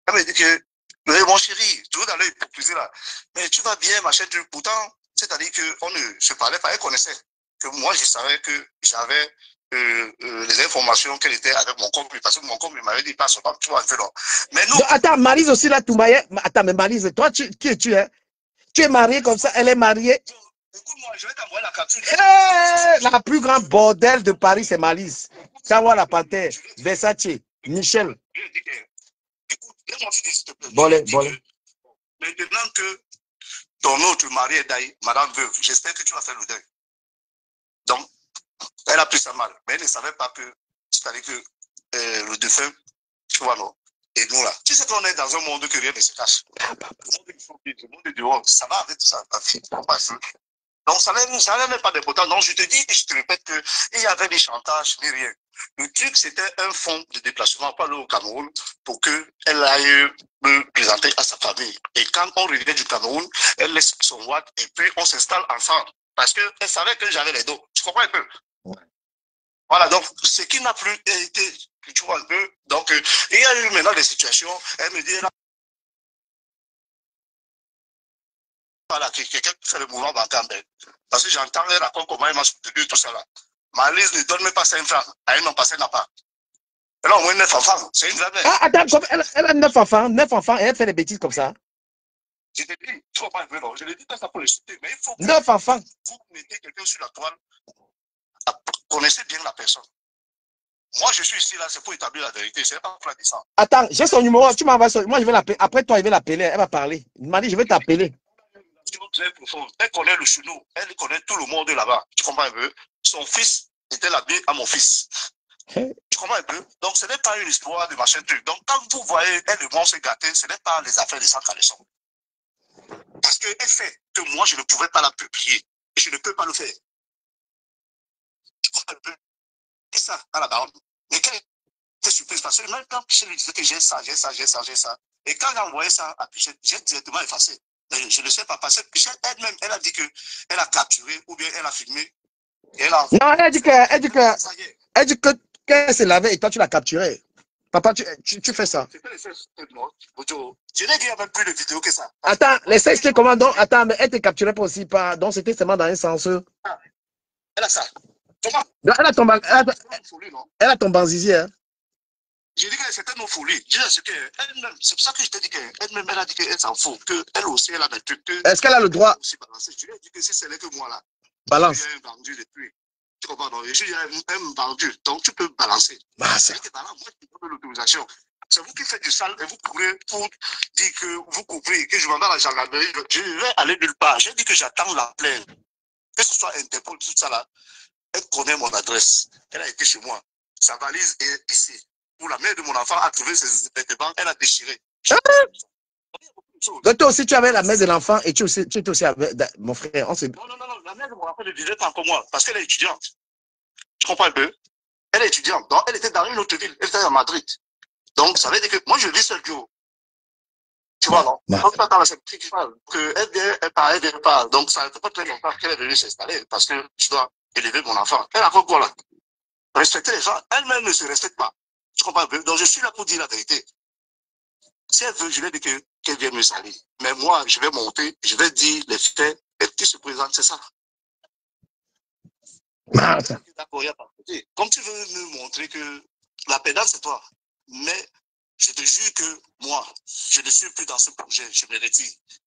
Elle me dit que, mon chéri, toujours dans l'hypocrisie là, mais tu vas bien, machin, pourtant, c'est-à-dire qu'on ne se parlait pas, elle connaissait. Que moi, je savais que j'avais les informations qu'elle était avec mon compte, parce que mon compte m'avait dit, pas seulement, tu vois, un peu non. Mais non. Donc, attends, Marise aussi là, attends, mais Marise, toi, qui es-tu, hein? Tu es marié comme ça, elle est mariée. Écoute-moi, je vais t'envoyer la capture. La plus grande bordel de Paris, c'est Malice. Kawa la Panthère, Versace, Michel. Écoute, laisse-moi te dire, s'il te plaît. Bolé. Maintenant que ton autre mari est d'ailleurs, madame veuve, j'espère que tu vas faire le deuil. Donc, elle a pris ça mal, mais elle ne savait pas que, c'est-à-dire que le défunt, tu vois, non. Et nous, là, tu sais qu'on est dans un monde que rien ne se cache. Le monde est dehors, ça va avec tout ça. Donc, ça n'avait même pas d'importance. Donc, je te dis et je te répète qu'il y avait des chantages, ni rien. Le truc, c'était un fonds de déplacement pour aller au Cameroun pour qu'elle aille me présenter à sa famille. Et quand on revenait du Cameroun, elle laisse son watt et puis on s'installe ensemble. Parce qu'elle savait que j'avais les dos. Tu comprends un peu? Ouais. Voilà, donc, ce qui n'a plus été, tu vois un peu. Donc, il y a eu maintenant des situations, elle me dit, voilà, quelqu'un qui fait le mouvement bancaire. Parce que j'entends les raconter comment il m'a soutenu, tout ça là. Ma liste ne donne même pas 5 francs. Elle n'en passait n'a pas. Elle a au moins 9 enfants. C'est une vraie mère. Ah, attends, elle a 9 enfants et elle fait des bêtises comme ça. Je te dis, tu vois pas un peu, non. Je l'ai dit, ça pour le soutenir. Mais il faut que 9 enfants. Vous mettez quelqu'un sur la toile, connaissez bien la personne. Moi, je suis ici là, c'est pour établir la vérité. C'est pas pour la descendre. Attends, j'ai son numéro. Tu m'envoies son. Moi, je vais l'appeler. Après toi, il va l'appeler. Elle va parler. Il m'a dit, je vais t'appeler. Elle connaît le chenou. Elle connaît tout le monde là-bas. Tu comprends un peu? Son fils était l'habillé à mon fils. Tu comprends un peu? Donc, ce n'est pas une histoire de machin truc. Donc, quand vous voyez elle et moi se gâter, ce n'est pas les affaires des 100 caleçons. Parce qu'elle fait que moi, je ne pouvais pas la publier. Et je ne peux pas le faire. Tu comprends un peu? Et ça, à la baronne. Mais quelle était surprise? Parce que même quand Pichette lui disait que j'ai ça. Et quand j'ai envoyé ça à Pichette, j'ai directement effacé. Mais je ne sais pas, parce que Pichette elle-même, elle a dit qu'elle a capturé ou bien elle a filmé. Et elle a envoyé. Non, elle dit que qu'elle s'est lavée et toi, tu l'as capturé. Papa, tu fais ça. Je n'ai dit même plus de vidéos que ça. Attends, les sexes, c'est comment donc? Attends, mais elle te capturait pas aussi pas. Donc, c'était seulement dans un sens. Elle a ça. Comment? Elle a tombé en zizi, hein? J'ai dit que c'était nos folies. C'est pour ça que je t'ai dit qu'elle-même, elle a dit qu'elle s'en fout. Qu'elle aussi, elle a des trucs. Est-ce qu'elle a le droit? Je lui ai dit que si ce n'est que moi là. Balance. Je suis un vendu depuis. Tu comprends? Donc, je suis un vendu. Donc, tu peux balancer. Bah, ça. Moi, je te donne l'autorisation. C'est vous qui faites du sale et vous courez pour dire que vous couvrez, que je m'en vais à la gendarmerie. Je vais aller nulle part. J'ai dit que j'attends la plainte. Que ce soit Interpol, tout ça là. Elle connaît mon adresse. Elle a été chez moi. Sa valise est ici. Où la mère de mon enfant a trouvé ses vêtements, elle a déchiré. Donc toi aussi, tu avais la mère de l'enfant et tu étais aussi avec mon frère. Non, la mère de mon enfant ne vivait pas comme moi parce qu'elle est étudiante. Tu comprends un peu? Elle est étudiante. Donc, elle était dans une autre ville. Elle était à Madrid. Donc, ça veut dire que moi, je vis seul jour. Tu vois, non? Donc, tu attends la secrétaire qui parle. Elle vient pas. Donc, ça ne fait pas très longtemps qu'elle est venue s'installer parce que je dois élever mon enfant. Elle a fait quoi là? Respecter les gens. Elle-même ne se respecte pas. Tu comprends un peu? Donc, je suis là pour dire la vérité. Si elle veut, je vais dire qu'elle vienne me salir. Mais moi, je vais monter, je vais dire les faits et qui se présente, c'est ça. Comme tu veux me montrer que la pédale, c'est toi. Mais je te jure que moi, je ne suis plus dans ce projet. Je me retire. Tu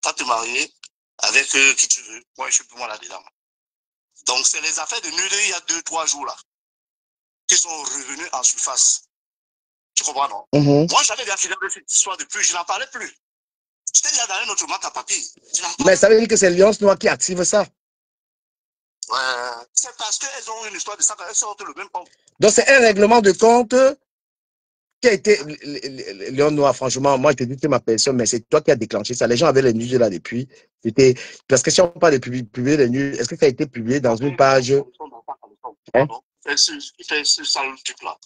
vas te marier avec qui tu veux. Moi, je suis plus moi là-dedans. Donc, c'est les affaires de Nudé il y a 2-3 jours là qui sont revenus en surface. Tu comprends, non? Moi, j'avais bien fini avec cette histoire depuis, je n'en parlais plus. J'étais déjà dans un autre monde à papier. Mais ça veut dire que c'est Alliance Noire qui active ça. C'est parce qu'elles ont une histoire de ça, elles sortent le même compte. Donc, c'est un règlement de compte qui a été. Lion Noir, franchement, moi, je te dis que ma personne, mais c'est toi qui as déclenché ça. Les gens avaient les news là depuis. Parce que si on parle de publier les news, est-ce que ça a été publié dans une page? Hein? Il fait ce sale truc-là.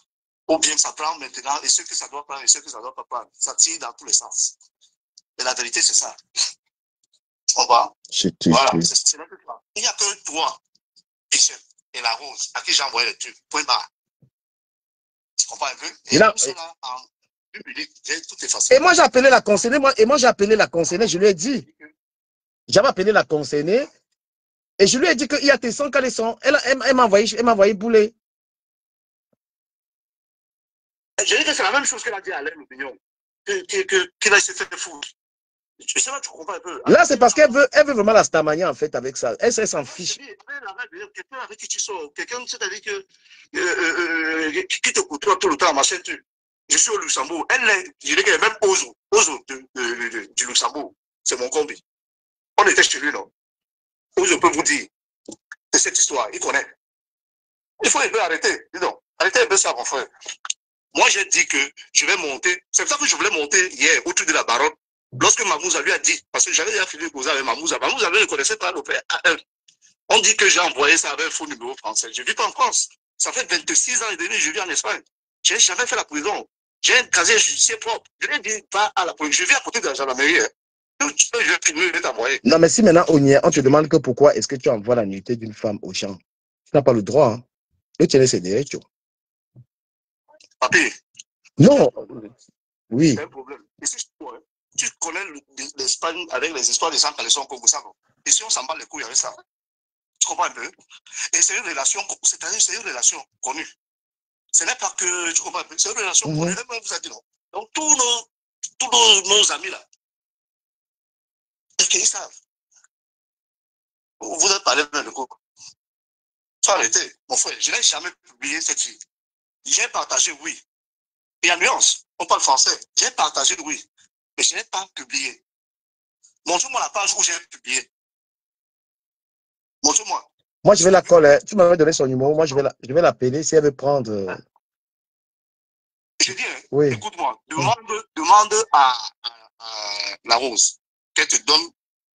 Ou bien ça prend maintenant, et ce que ça doit prendre, et ce que ça ne doit pas prendre. Ça tire dans tous les sens. Mais la vérité, c'est ça. Tu comprends? Voilà, c'est là que toi. Il n'y a que toi, Pichette et la Rose, à qui j'ai envoyé le truc. Point barre. Tu comprends un peu? Et là, en 1 minute, tout est facile. Et moi, j'ai appelé la concernée, je lui ai dit. J'avais appelé la concernée, et je lui ai dit qu'il y a tes 100 caleçons. Elle m'a envoyé bouler. Je dis que c'est la même chose qu'elle a dit à Alain l'opinion. Qu'il a essayé de faire fou. Je sais pas, tu comprends un peu. Là, c'est parce qu'elle veut vraiment la stamania, en fait, avec ça. Elle s'en fiche. Quelqu'un avec qui tu sors, quelqu'un, c'est-à-dire qui te côtoie tout le temps, machin, je suis au Luxembourg. Je dis qu'elle est même Ozo du Luxembourg. C'est mon combi. On était chez lui, non? Où je peux vous dire de cette histoire, il connaît. Il faut un peu arrêter, dis donc. Arrêtez un peu ça, mon frère. Moi, j'ai dit que je vais monter. C'est pour ça que je voulais monter hier autour de la baronne. Lorsque Mamouza lui a dit, parce que j'avais déjà fini de causer avec Mamouza, Mamouza ne connaissait pas le père AR. On dit que j'ai envoyé ça avec un faux numéro français. Je ne vis pas en France. Ça fait 26 ans et demi que je vis en Espagne. Je n'ai jamais fait la prison. J'ai un casier judiciaire propre. Je n'ai dit pas à la police. Je vis à côté de la gendarmerie. Je vais filmer, je vais t'envoyer. Non, mais si maintenant, on te demande que pourquoi est-ce que tu envoies la nudité d'une femme aux gens, tu n'as pas le droit. Hein. Et tu laisses des droits. Papi. Non. Oui. C'est un problème. Ici, tu connais l'Espagne avec les histoires des gens quand ils sont comme ça. Ici, on s'en bat les couilles avec ça. Tu comprends un peu? Et c'est une relation, c'est-à-dire c'est une relation connue. Ce n'est pas que, tu comprends un peu, c'est une relation connue. Même vous a dit non. Donc, tous nos amis là, ils savent. Vous avez parlé même de quoi? Tu as arrêté, mon frère. Je n'ai jamais publié cette fille. J'ai partagé, oui. Il y a nuance. On parle français. J'ai partagé, oui. Mais je n'ai pas publié. Montre-moi la page où j'ai publié. Montre-moi. Moi, je vais la coller. Tu m'avais donné son numéro. Moi, je vais l'appeler si elle veut prendre. Je dis, oui. Écoute-moi, demande à la Rose qu'elle te donne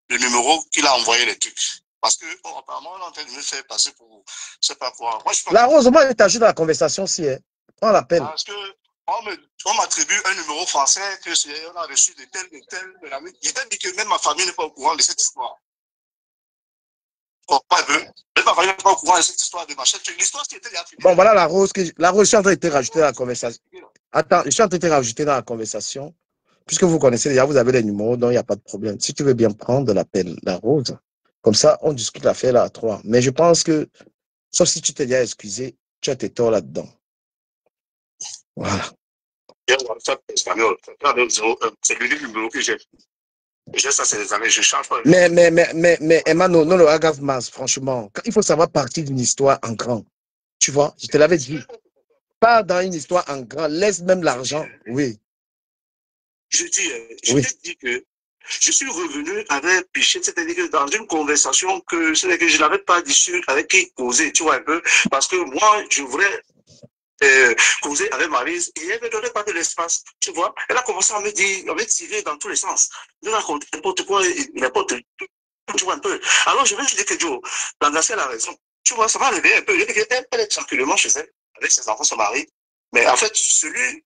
le numéro qu'il a envoyé les trucs. Parce que, apparemment, on est en train de me faire passer pour, je sais pas quoi. Moi, je pas la Rose, moi, je t'ajoute dans la conversation si, hein. On l'appelle. Parce que, on m'attribue un numéro français que on a reçu de tel. Je t'ai dit que même ma famille n'est pas au courant de cette histoire. Bon, pas un peu. Même ma famille n'est pas au courant de cette histoire de machin. L'histoire qui était déjà finie. Bon, voilà la Rose. La Rose, je suis en train de te rajouter dans la conversation. Attends, je suis en train de te rajouter dans la conversation. Puisque vous connaissez déjà, vous avez les numéros, donc il n'y a pas de problème. Si tu veux bien prendre l'appel, la Rose, comme ça, on discute l'affaire là à trois. Mais je pense que, sauf si tu t'es déjà excusé, tu as tes torts là-dedans. Voilà. C'est le numéro que j'ai. Ça, c'est les années, je change pas. Mais Emma, non, le agave masse, franchement. Il faut savoir partir d'une histoire en grand. Tu vois, je te l'avais dit. Pas dans une histoire en grand, laisse même l'argent. Oui. Je t'ai dit que je suis revenu avec Pichet, c'est-à-dire que dans une conversation que je n'avais pas dit avec qui causer, tu vois un peu, parce que moi, je voulais causer avec Maryse et elle ne me donnait pas de l'espace, tu vois. Elle a commencé à me dire, à me tirer dans tous les sens. Elle raconte n'importe quoi, n'importe, tu vois un peu. Alors je vais lui dire que Joe, l'Angassé a raison. Tu vois, ça va arriver un peu. Je dis qu'elle est tranquillement chez elle, avec ses enfants, son mari. Mais en fait, celui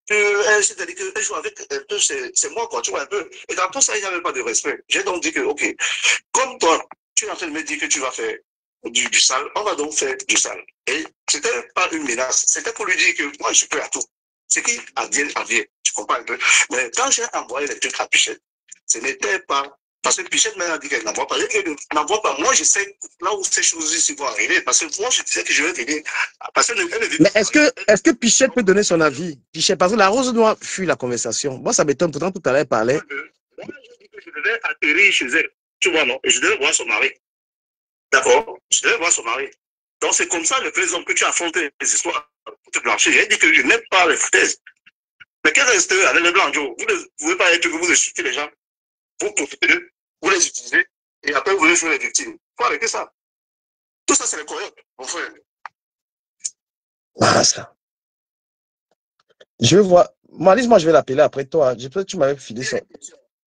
c'est-à-dire qu'elle joue avec c'est moi, quoi, tu vois un peu. Et dans tout ça, il n'y avait pas de respect. J'ai donc dit que, ok, comme toi, tu es en train de me dire que tu vas faire du sale, on va donc faire du sale. Et c'était pas une menace, c'était pour lui dire que moi, je suis prêt à tout. Ce qui advienne, advienne. Tu comprends un peu. Mais quand j'ai envoyé les trucs à Pichette, ce n'était pas. Parce que Pichette m'a dit qu'elle n'envoie pas. Elle n'envoie pas. Moi, je sais là où ces choses-ci vont arriver. Parce que moi, je disais que je vais venir. Parce que mais est-ce que Pichette peut donner son avis? Pichette, parce que la Rose doit fuir la conversation. Moi, ça m'étonne. Pourtant, tout à l'heure, elle parlait. Moi, je dis que je devais atterrir chez elle. Tu vois, non? Et je devais voir son mari. D'accord? Je devais voir son mari. Donc, c'est comme ça, le président, que tu as affronté les histoires pour te blanchir. J'ai dit que je n'aime pas les foutaises. Mais qu'est-ce que c'est avec les blancs, Joe? Vous ne pouvez pas être que vous insultez les gens. Vous profitez d'eux, vous les utilisez, et après vous voulez faire les victimes. Il faut arrêter ça. Tout ça, c'est les coyotes, mon frère. Ah, ça. Je vais voir. Malice, moi, je vais l'appeler après toi. Peut-être que tu m'avais filé ça.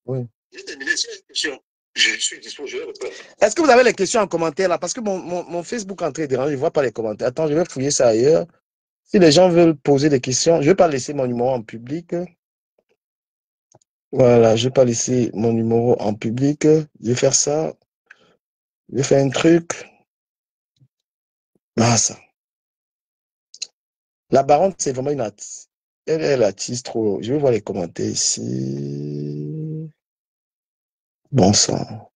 Oui. J'ai terminé, c'est une question. Je suis disposé. Est-ce que vous avez les questions en commentaire là? Parce que mon Facebook est en train de déranger, je ne vois pas les commentaires. Attends, je vais fouiller ça ailleurs. Si les gens veulent poser des questions, je ne vais pas laisser mon numéro en public. Voilà, je ne vais pas laisser mon numéro en public. Je vais faire ça. Je vais faire un truc. Ah, ça. La baronne, c'est vraiment une artiste. Elle attise trop. Je vais voir les commentaires ici. Bon sang.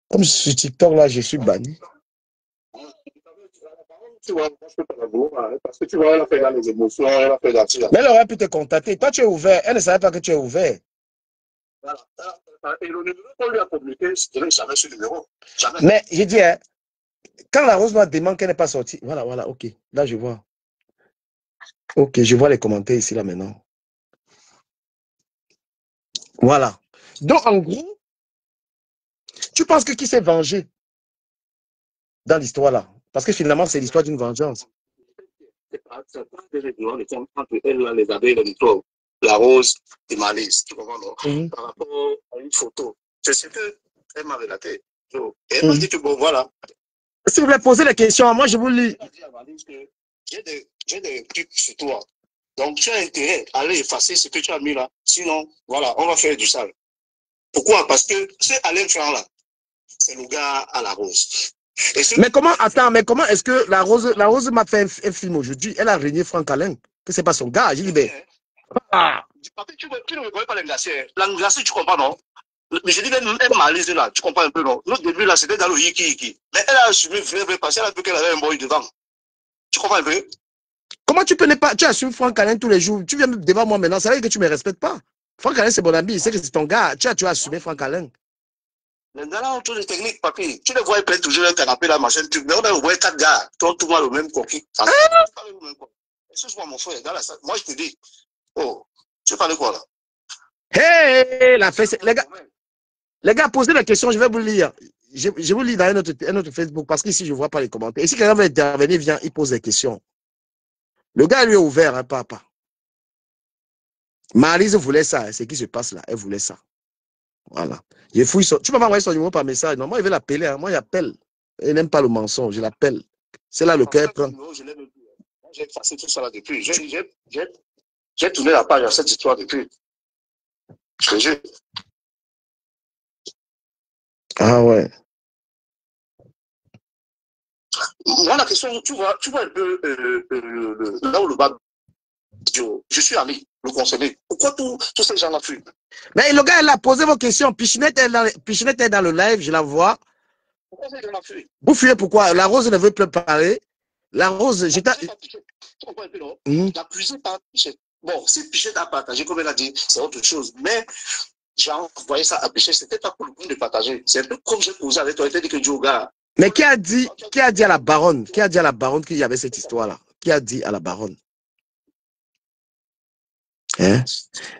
Comme je suis TikTok, là, je suis banni. Tu vois, parce que tu vois, elle a fait dans les émotions, elle a fait dans mais elle aurait pu te contacter. Toi, tu es ouvert. Elle ne savait pas que tu es ouvert. Voilà. Et le numéro qu'on lui a communiqué, c'est jamais ce numéro. Jamais. Mais j'ai dit, hein, quand la Rose Noire demande qu'elle n'est pas sortie, voilà, ok. Là, je vois. Ok, je vois les commentaires ici, là, maintenant. Voilà. Donc, en gros, Tu penses que qui s'est vengé dans l'histoire là? Parce que finalement, c'est l'histoire d'une vengeance. C'est pas entre elle, là, les abeilles, les microbes, la rose et Malice. Tu comprends, non? Par rapport à une photo. C'est ce qu'elle m'a relaté. Et elle m'a dit que bon, voilà. Si vous voulez poser la question, moi je vous lis. J'ai des trucs sur toi. Donc tu as intérêt à aller effacer ce que tu as mis là. Sinon, voilà, on va faire du sale. Pourquoi? Parce que ce Alain Franc là, c'est le gars à la rose. Mais comment, attends, mais comment est-ce que la rose m'a fait un film aujourd'hui? Elle a régné Franck Alain, que c'est pas son gars. J'ai dit, ben. Ah. Tu ne me connais pas l'englacé. L'englacé, tu comprends, non? Mais je dis, elle m'a lisé là, tu comprends un peu, non? L'autre début là, c'était dans le yiki. Mais elle a assumé vrai parce qu'elle a vu qu'elle avait un boy devant. Tu comprends un peu? Comment tu peux ne pas. Tu assumes Franck Alain tous les jours. Tu viens devant moi maintenant, ça veut dire que tu ne me respectes pas. Franck Alain, c'est mon ami, il sait que c'est ton gars. Tu as assumé Franck Alain. Les gars là ont tous les techniques, papy. Tu les vois, ils prennent toujours un canapé là, machin, truc. Mais on a envoyé 4 gars, tout le monde le même coquille. Excuse-moi, mon frère, moi je te dis, oh, tu parles de quoi là? Hey, les gars, posez la question, je vais vous lire. Je vous lis dans un autre Facebook parce qu'ici, je ne vois pas les commentaires. Et si quelqu'un veut intervenir, viens, il pose des questions. Le gars lui est ouvert, hein, papa. Maryse voulait ça, c'est ce qui se passe là, elle voulait ça. Voilà. Je fouille son... Tu peux m'envoyer son numéro par message. Non, moi, il veut l'appeler. Hein. Moi, il appelle. Il n'aime pas le mensonge, je l'appelle. C'est là le cœur prend. J'ai effacé tout ça là depuis. J'ai tourné la page à cette histoire depuis. Je te jure. Ah ouais. Moi, la question, tu vois un peu là où le bas, je suis allé le concerné. Pourquoi tous ces gens-là fuient? Mais le gars, il a posé vos questions. Pichinette est dans le live, je la vois. Pourquoi ces gens-là fuient? Vous fuyez pourquoi? La Rose ne veut plus parler. La Rose, j'étais. Accusé par Pichette. Bon, si Pichette a partagé, comme elle a dit, c'est autre chose. Mais j'ai envoyé ça à Pichette, c'était pas pour le point de partager. C'est un peu comme j'ai posé avec toi, il t'a dit que Dieu gars. Mais qui a dit à la baronne? Qui a dit à la baronne qu'il y avait cette histoire-là? Qui a dit à la baronne? Hein?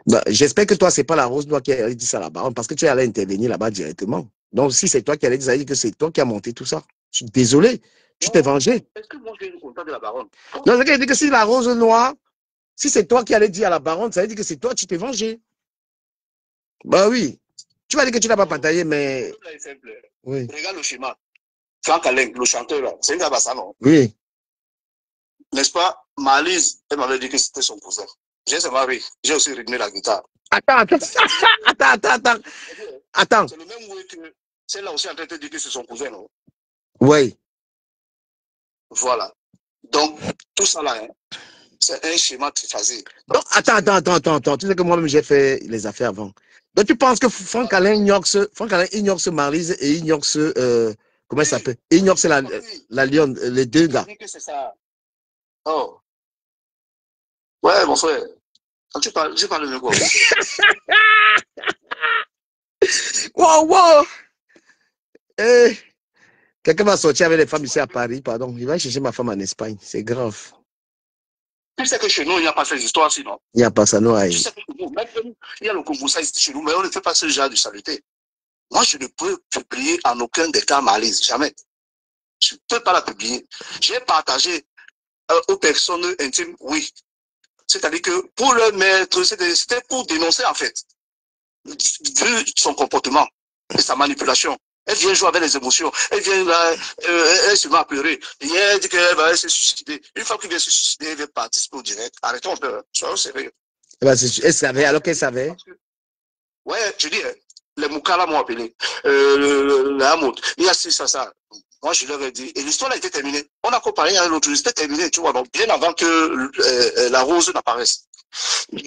Bah, j'espère que toi, c'est pas la Rose Noire qui a dit ça à la baronne, parce que tu es allé intervenir là-bas directement. Donc, si c'est toi qui allais dire, ça veut dire que c'est toi qui as monté tout ça. Je suis désolé, tu t'es vengé. Est-ce que moi, je vais le contact de la baronne? Non, c'est qu'il dit que si la Rose Noire, si c'est toi qui allais dire à la baronne, ça veut dire que c'est toi, tu t'es vengé. Bah oui. Tu vas dire que tu n'as pas partagé, mais. Oui. Regarde le schéma. Franck Alain, le chanteur, là, c'est un gars ça, non? Oui. N'est-ce pas? Malise, elle m'avait dit que c'était son cousin. J'ai aussi rythmé la guitare. Attends. C'est le même way que celle-là aussi en train de dire que c'est son cousin, non? Oui. Voilà. Donc, tout ça là, hein, c'est un schéma triphasique. Donc, attends. Tu sais que moi-même, j'ai fait les affaires avant. Donc, tu penses que Franck Alain ignore ce Maryse et ignore ce. Comment il s'appelle? Ignore la lionne, les deux gars. C'est ça. Oh. Ouais, mon frère. Quand tu parles de quoi? Wow! Eh, quelqu'un va sortir avec les femmes ici à Paris, pardon. Il va chercher ma femme en Espagne. C'est grave. Tu sais que chez nous, il n'y a pas ces histoires sinon. Il n'y a pas ça, non. Tu sais que même il y a le Congo, ça ici chez nous, mais on ne fait pas ce genre de saleté. Moi, je ne peux publier en aucun des cas Maryse, jamais. Je ne peux pas la publier. J'ai partagé aux personnes intimes, oui. C'est-à-dire que pour le mettre, c'était pour dénoncer en fait, vu son comportement et sa manipulation. Elle vient jouer avec les émotions. Elle vient là, elle se met à pleurer. Hier, elle dit qu'elle va se suicider. Une fois qu'il vient se suicider, elle vient participer au direct. Arrêtons un peu. Soyons sérieux. Elle savait, alors qu'elle savait. Ouais, je dis, les Moukala m'ont appelé. La Hamoud. Il y a ça. Moi, je leur ai dit. Et l'histoire a été terminée. On a comparé avec l'autre. C'était terminé, tu vois. Donc, bien avant que la rose n'apparaisse.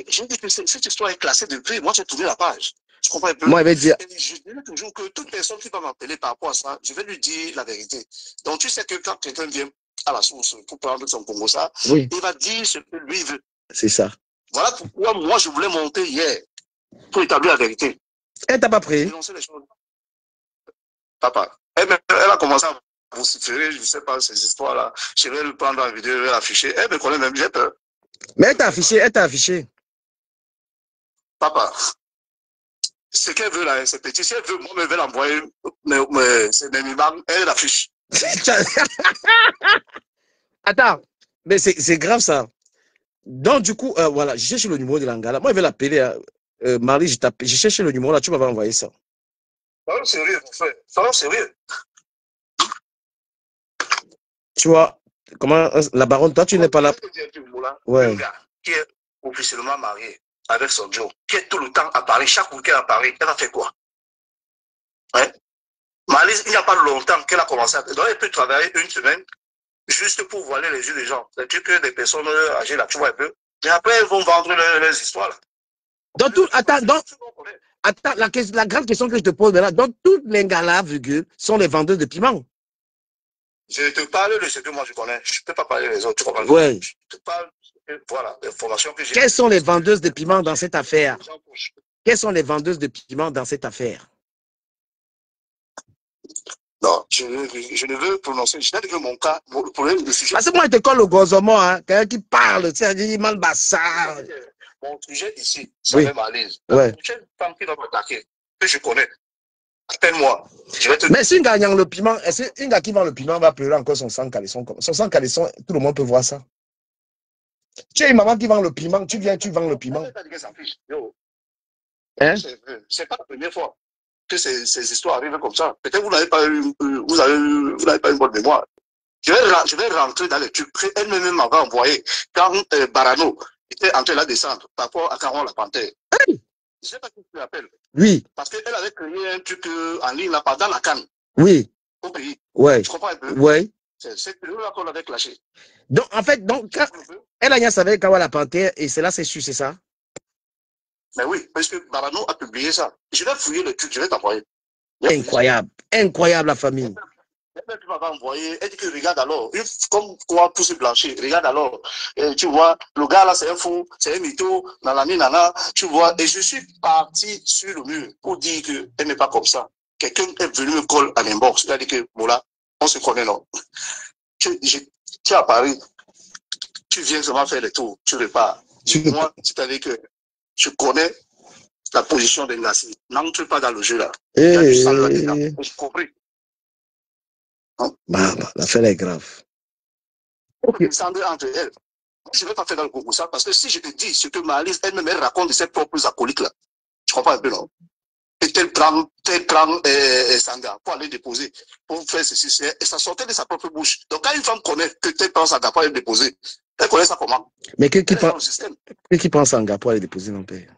J'ai dit que cette histoire est classée depuis. Moi, j'ai tourné la page. Tu comprends un peu? Moi, je vais dire. Je dis toujours que toute personne qui va m'appeler par rapport à ça, je vais lui dire la vérité. Donc, tu sais que quand quelqu'un vient à la source pour prendre son Congo, ça, oui. Il va dire ce que lui veut. C'est ça. Voilà pourquoi moi, je voulais monter hier pour établir la vérité. Elle t'a pas pris? Papa, elle a commencé à vociférer, je ne sais pas, ces histoires-là. Je vais le prendre en vidéo, je vais l'afficher. Elle me connaît même, j'ai peur. Mais elle t'a affiché. Papa, Ce qu'elle veut là, c'est petit. Si elle veut, moi, elle veut l'envoyer, c'est mes mimans, elle l'affiche. Attends, mais c'est grave ça. Donc, du coup, voilà, je cherche le numéro de l'Angala. Moi, je vais l'appeler. Marie, je cherche le numéro là, tu m'avais envoyé ça. Soyons sérieux, mon frère. Soyons sérieux. Tu vois, comment la baronne, toi, tu n'es pas là. Ouais. Un gars qui est officiellement marié avec son Joe, qui est tout le temps à Paris, chaque week-end à Paris, elle a fait quoi? Hein? Malise, il n'y a pas longtemps qu'elle a commencé à... Donc, elle peut travailler une semaine juste pour voiler les yeux des gens. C'est-à-dire que des personnes âgées là, tu vois un peu. Mais après, elles vont vendre leurs histoires là. Donc, tout, attends, la grande question que je te pose là, donc tous les gars là, virgule, sont les vendeurs de piments. Je te parle de ce que moi je connais. Je ne peux pas parler des autres, tu comprends? Ouais. Je te parle, voilà, l'information que j'ai. Quelles sont les vendeuses de piments dans cette affaire? Quelles sont les vendeuses de piments dans cette affaire? Non, je ne veux prononcer, je n'ai que mon cas, le problème du sujet. Parce que moi, je te colle au gozement, hein, quelqu'un qui parle, tu sais, dit mal bassard. Mon sujet ici, ça me malaise. Ouais. J'ai une femme qui va m'attaquer, que je connais. Appelle-moi. Mais si une gagnant le piment, une gars qui vend le piment va pleurer encore son sang calisson. Son sang calisson, tout le monde peut voir ça. Tu as une maman qui vend le piment, tu viens, tu vends le piment. Hein? C'est pas la première fois que ces histoires arrivent comme ça. Peut-être vous n'avez pas eu, vous n'avez pas une bonne mémoire. Je vais rentrer dans les trucs. Elle-même m'avait envoyé quand Barano était en train de la descendre par rapport à Caron la Panthère. Hey! Je ne sais pas qui tu l'appelles. Oui. Parce qu'elle avait créé un truc en ligne là pendant la canne. Oui. Au pays. Ouais. Tu comprends un peu? Oui. C'est là qu'on avait clashé. Donc, en fait, quand elle a savait Kawa la Panthère et c'est là c'est su, c'est ça? Mais oui, parce que Barano a publié ça. Je vais fouiller le truc, je vais t'envoyer. Incroyable. Incroyable la famille. Elle m'avait envoyé, elle dit que regarde alors, comme quoi tout se blanchir, regarde alors, et tu vois, le gars là c'est un fou, c'est un mytho, nanani nana, tu vois, et je suis parti sur le mur pour dire qu'elle n'est pas comme ça. Quelqu'un est venu me coller à l'inbox, c'est-à-dire que, voilà, on se connaît, non. Tu es à Paris, tu viens seulement faire les tours, tu repars. Moi, c'est-à-dire que je connais la position des Ngassi. N'entre pas dans le jeu là. Il y a du sang là-dedans, j'ai compris. Bah, l'affaire est grave. Okay. Entre elles. Je ne vais pas faire dans le concours ça parce que si je te dis ce que Malise elle-même elle raconte de ses propres acolytes là, tu comprends un peu, non? Et tel prend Sanga pour aller déposer, pour faire ceci, et ça sortait de sa propre bouche. Donc quand une femme connaît que tel prend Sanga pour aller déposer, elle connaît ça comment? Mais qui prend Sanga pour aller déposer mon père?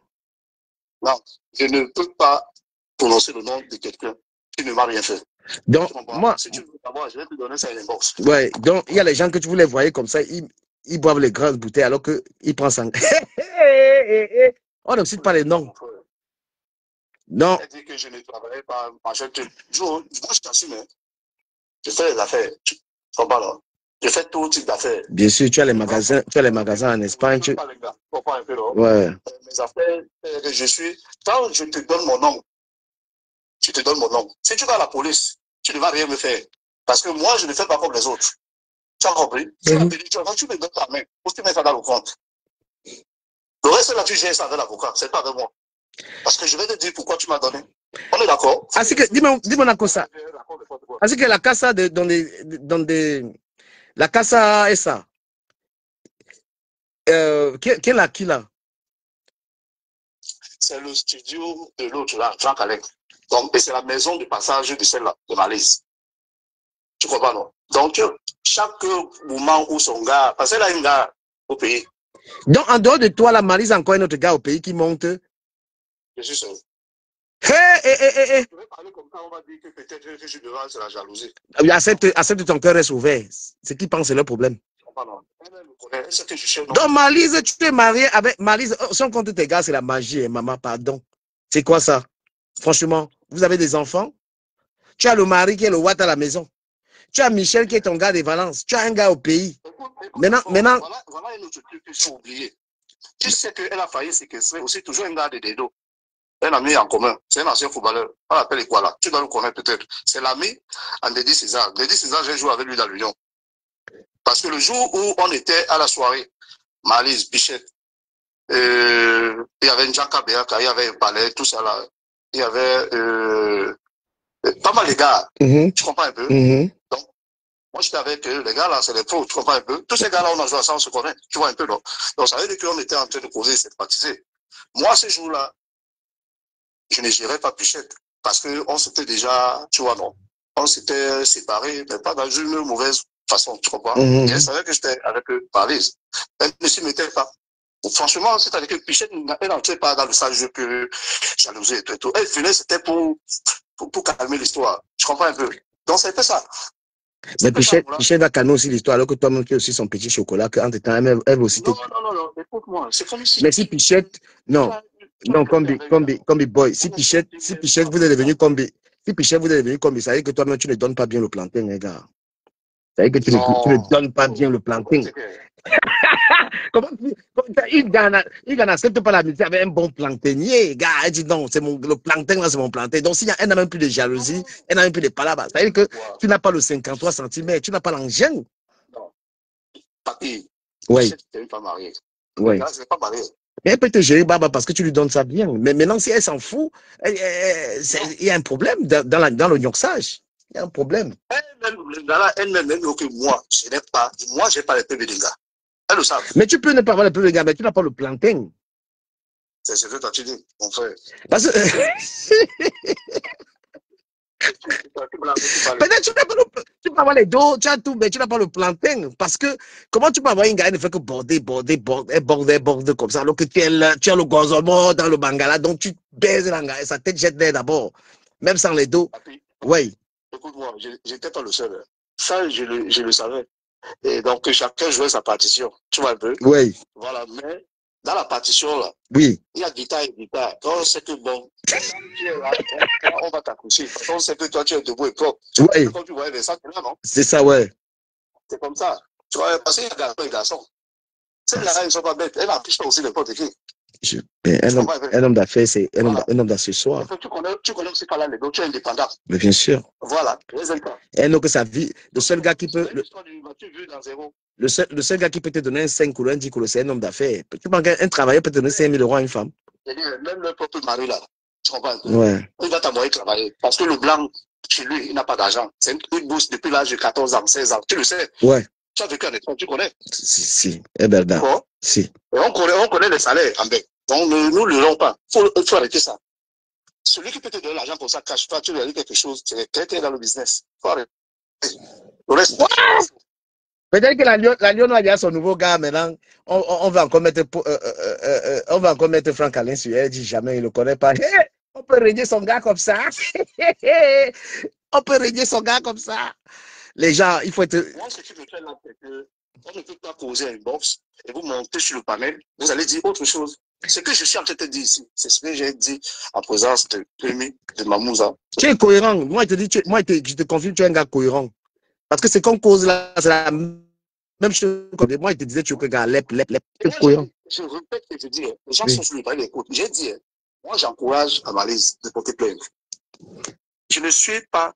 Non, je ne peux pas prononcer le nom de quelqu'un qui ne m'a rien fait. Donc, moi, si tu veux savoir, je vais te donner ça à l'inbox. Ouais, donc il y a les gens que tu voulais voir comme ça, ils boivent les grosses bouteilles alors qu'ils prennent Sanga. On ne cite pas les noms. Non. Elle dit que je ne travaillais pas, moi je t'assume, je fais les affaires. Tu comprends là? Je fais tout type d'affaires. Bien sûr, tu as les magasins en Espagne. Ouais. Mes affaires, je suis. Quand je te donne mon nom, je te donne mon nom. Si tu vas à la police, tu ne vas rien me faire. Parce que moi, je ne fais pas comme les autres. Tu as compris? Si tu me donnes ta main, ou tu mets ça dans le compte. Le reste là, tu gères ça avec l'avocat, c'est pas avec moi. Parce que je vais te dire pourquoi tu m'as donné. On est d'accord? Así que, dis-moi una cosa. Así que la casa la casa esa, ¿quién la alquila? C'est le studio de l'autre là, Jean Calais. Donc, et c'est la maison de passage de celle-là, de Malise. Tu comprends, non? Donc, chaque moment où son gars, parce qu'elle a un gars au pays. Donc, en dehors de toi, la Malise a encore un autre gars au pays qui monte. Je suis seul. Je vais parler comme ça, on va dire que peut-être que je devrais, c'est la jalousie. Accepte ton cœur reste ouvert. Ce qu'ils pensent, c'est leur problème. Donc, Malise, tu es marié avec Malise. Son compte tes gars, c'est la magie, hein, maman, pardon. C'est quoi ça? Franchement, vous avez des enfants? Tu as le mari qui est le Watt à la maison. Tu as Michel qui est ton gars de Valence. Tu as un gars au pays. Maintenant. Voilà un autre truc que j'ai oublié. Tu sais qu'elle a failli séquestrer aussi toujours un gars de Dedo. Un ami en commun. C'est un ancien footballeur. On l'appelle quoi là? Tu dois le connaître peut-être. C'est l'ami en Dédi César. Dédi César, j'ai joué avec lui dans l'Union. Parce que le jour où on était à la soirée, Malise, Bichette, il y avait Njaka Béaka, il y avait un palais, tout ça là. il y avait pas mal de gars. Tu comprends un peu? Donc, moi, j'étais avec les gars là, c'est les pros, tu comprends un peu? Tous ces gars-là, on a joué ensemble, on se connaît, tu vois un peu, non? Donc, ça veut dire qu'on était en train de causer, sympathiser. Moi, ce jour-là, je ne gérais pas Pichette parce qu'on s'était déjà, tu vois, non? On s'était séparés, mais pas dans une mauvaise façon, tu comprends? Et elle savait que j'étais avec eux par l'aise. Elle ne s'y mettait pas. Franchement, c'est-à-dire que Pichette, elle n'entrait pas dans le sale jeu que jalousie et tout et tout. Elle venait, c'était pour calmer l'histoire. Tu comprends un peu? Donc, c'était ça. Mais Pichette va calmer aussi l'histoire, alors que toi-même, tu as aussi son petit chocolat, qu'entre temps, elle aussi. Non, écoute-moi. C'est comme si. Mais si Pichette, non, combi boy, si Pichette, vous êtes devenu combi, si Pichette, vous êtes devenu combi, ça veut dire que toi-même, tu ne donnes pas bien le plantain, les gars. Ça veut dire que tu ne donnes pas bien le plantain. Comment il n'accepte pas l'amitié avec un bon plantenier, gars. Elle dit non, le plantain là, c'est mon plantain. Donc, si elle n'a même plus de jalousie, elle n'a même plus de palabres, ça veut dire que tu n'as pas le 53 cm, tu n'as pas l'engin. Non. Papi, oui. Tu n'es pas marié. Oui. Là, je n'ai pas marié. Mais elle peut te gérer, Baba, parce que tu lui donnes ça bien. Mais maintenant, si elle s'en fout, il y a un problème dans le nyoxage. Il y a un problème. Elle-même, que moi, je n'ai pas. Moi, je n'ai pas les PV des gars. Elle le savent. Mais tu peux ne pas avoir les PV des gars, mais tu n'as pas le plantain. C'est ce que tu dis, mon frère. Parce que. Peut-être tu peux avoir les dos, tu as tout, mais tu n'as pas le plantain. Parce que comment tu peux avoir une gars qui ne fait que border comme ça, alors que tu as le gozombo dans le bangala, donc tu baises la gars et sa tête jette d'abord, même sans les dos. Oui. Écoute-moi, je n'étais pas le seul. Ça, je le savais. Et donc, chacun jouait sa partition. Tu vois un peu? Oui. Voilà, mais dans la partition, là, oui. Il y a guitare et guitare. Quand on sait que bon, on va t'accoucher. Quand on sait que toi, tu es debout et propre. Oui. Quand tu vois les sacs là, non? C'est ça, ouais. C'est comme ça. Tu vois, parce qu'il y a garçons et garçons. Ces gars-là, ils ne sont pas bêtes. Elle n'empêche pas aussi n'importe qui. Un homme d'affaires, c'est un homme d'accessoire. Tu connais aussi par là les gars, tu es indépendant. Mais bien sûr. Voilà. Et donc, sa vie, le seul gars qui peut. Le seul gars qui peut te donner un 5 ou un 10 c'est un homme d'affaires. Tu penses qu'un travailleur peut te donner 5 000 euros à une femme? Même le propre mari là, tu comprends? Ouais. Il va t'envoyer travailler. Parce que le blanc, chez lui, il n'a pas d'argent. C'est une bourse depuis l'âge de 14 ans, 16 ans. Tu le sais? Ouais. Tu as vécu en école, tu connais? Si. Eh ben, si. Et on connaît les salaires en bec. Donc, nous ne l'aurons pas. Il faut arrêter ça. Celui qui peut te donner l'argent comme ça, cache pas, tu lui as dit quelque chose, c'est quelqu'un dans le business. Il faut arrêter. Le reste, peut-être que la Lyon a déjà son nouveau gars maintenant. On va encore mettre Franck Alain sur elle. Elle dit jamais, il ne le connaît pas. Hey, on peut régner son gars comme ça. On peut régner son gars comme ça. Les gens, il faut être. Moi, ce qui me fait là, c'est que on ne peut pas poser un box et vous montez sur le panel, vous allez dire autre chose. Ce que je suis en train de te dire ici, c'est ce que j'ai dit en présence de Pémi, de Mamouza. Tu es cohérent. Moi, je te confirme, tu es un gars cohérent. Parce que c'est qu'on cause là, c'est la même chose. Moi, il te disait, tu es un gars lep. Je répète ce que je dis. Les gens sont sur le panel d'écoute. J'ai dit, moi, j'encourage Amalise de porter plainte. Je ne suis pas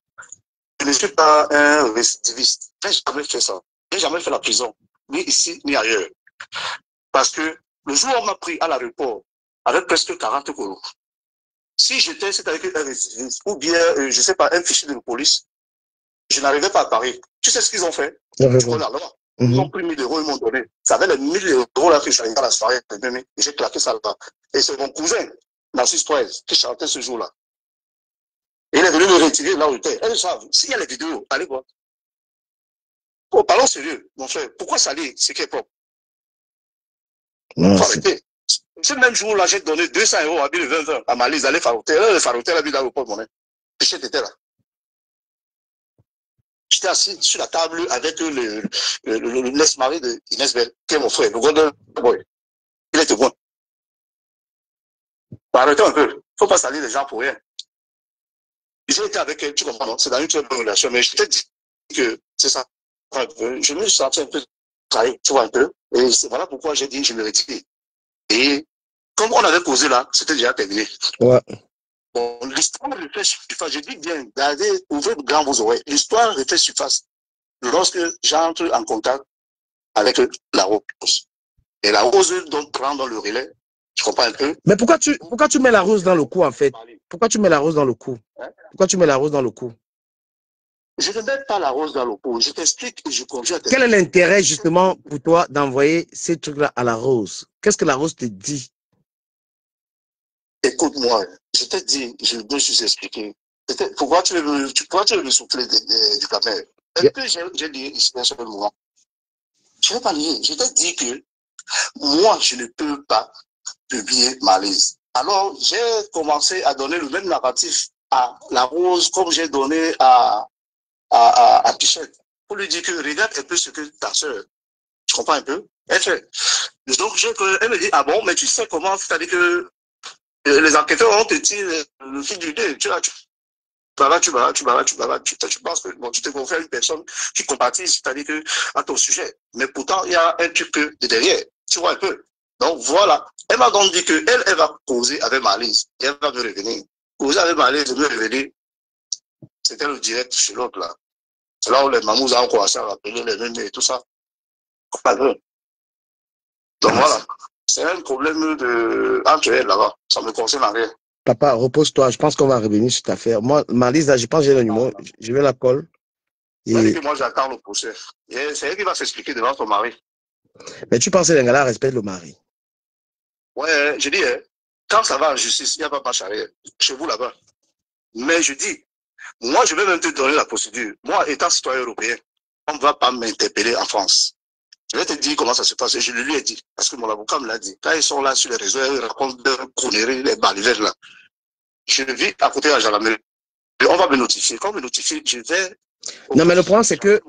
un récidiviste. Je n'ai jamais fait ça. Je n'ai jamais fait la prison, ni ici, ni ailleurs. Parce que le jour où on m'a pris à l'aéroport avec presque 40 euros, si j'étais, c'est-à-dire un récidiviste, ou bien, je ne sais pas, un fichier de la police, je n'arrivais pas à Paris. Tu sais ce qu'ils ont fait? Tu connais la loi. Ils ont pris 1000 euros, ils m'ont donné. Ça avait les 1000 euros là que je suis arrivé à la soirée, et j'ai claqué ça là-bas. Et c'est mon cousin, Narcisse Toise, qui chantait ce jour-là. Et il est venu me retirer là où j'étais. Elles savent, s'il y a les vidéos, allez voir. Oh, parlons sérieux, mon frère. Pourquoi salir ce qui est propre? Faut arrêter. Ce même jour-là, j'ai donné 200 euros à Bill 20 à Malise, aller farouter. Là, le farouter, la ville d'aéroport, mon Pichette était là. J'étais assis sur la table avec l'ex-mari de Inès Bell, qui est mon frère, le Golden Boy. Il était bon. Arrêtez un peu. Faut pas salir les gens pour rien. J'ai été avec elle, tu comprends, non? C'est dans une très bonne relation, mais je t'ai dit que c'est ça. Je me suis senti un peu trahi, tu vois un peu. Et voilà pourquoi j'ai dit que je me retire. Et comme on avait posé là, c'était déjà terminé. Ouais. Bon, l'histoire refait surface. Je dis bien, gardez, ouvrez grand vos oreilles. L'histoire refait surface lorsque j'entre en contact avec la rose. Et la rose donc prend dans le relais. Tu comprends un peu? Mais pourquoi tu mets la rose dans le cou, en fait? Pourquoi tu mets la rose dans le cou? Hein? Pourquoi tu mets la rose dans le cou? Je ne mets pas la rose dans le pot. Je t'explique et je conduis à Quel est t'expliquer. l'intérêt, justement, pour toi d'envoyer ces trucs-là à la rose? Qu'est-ce que la rose te dit? Écoute-moi, je t'ai dit, je me suis expliqué. Pourquoi tu veux me souffler du camel? Est-ce que j'ai dit ici un seul moment? Je n'ai pas lié. Je t'ai dit que moi, je ne peux pas publier ma liste. Alors, j'ai commencé à donner le même narratif à la rose comme j'ai donné à Pichette. Pour lui dire que regarde un peu ce que ta soeur, tu comprends un peu? Elle fait. Donc, elle me dit, ah bon, mais tu sais comment, c'est-à-dire que les enquêteurs ont été le fil du nez. Tu penses que bon, tu te confies à une personne qui compatit, c'est-à-dire que à ton sujet. Mais pourtant, il y a un truc de derrière. Tu vois un peu. Donc voilà. Elle m'a donc dit elle va causer avec Malise. Et elle va me revenir. Causer avec Malise, me revenir. C'était le direct chez l'autre là. C'est là où les mamous ont commencé à rappeler les mêmes et tout ça. Donc voilà. C'est un problème entre elles là-bas. Ça me concerne en rien. Papa, repose-toi. Je pense qu'on va revenir sur cette affaire. Moi, ma liste, là, je pense que j'ai le numéro. Je vais la coller. Et... que moi, j'attends le procès. C'est elle qui va s'expliquer devant son mari. Mais tu penses que les gars-là respectent le mari? Ouais, je dis, quand ça va en justice, il n'y a pas marche arrière. Chez vous là-bas. Mais je dis, moi, je vais même te donner la procédure. Moi, étant citoyen européen, on ne va pas m'interpeller en France. Je vais te dire comment ça se passe. Et je lui ai dit, parce que mon avocat me l'a dit. Quand ils sont là sur les réseaux, ils racontent des conneries, les balivernes là. Je vis à côté de la gendarmerie. On va me notifier. Quand on me notifie, je vais. Non, mais le problème, c'est que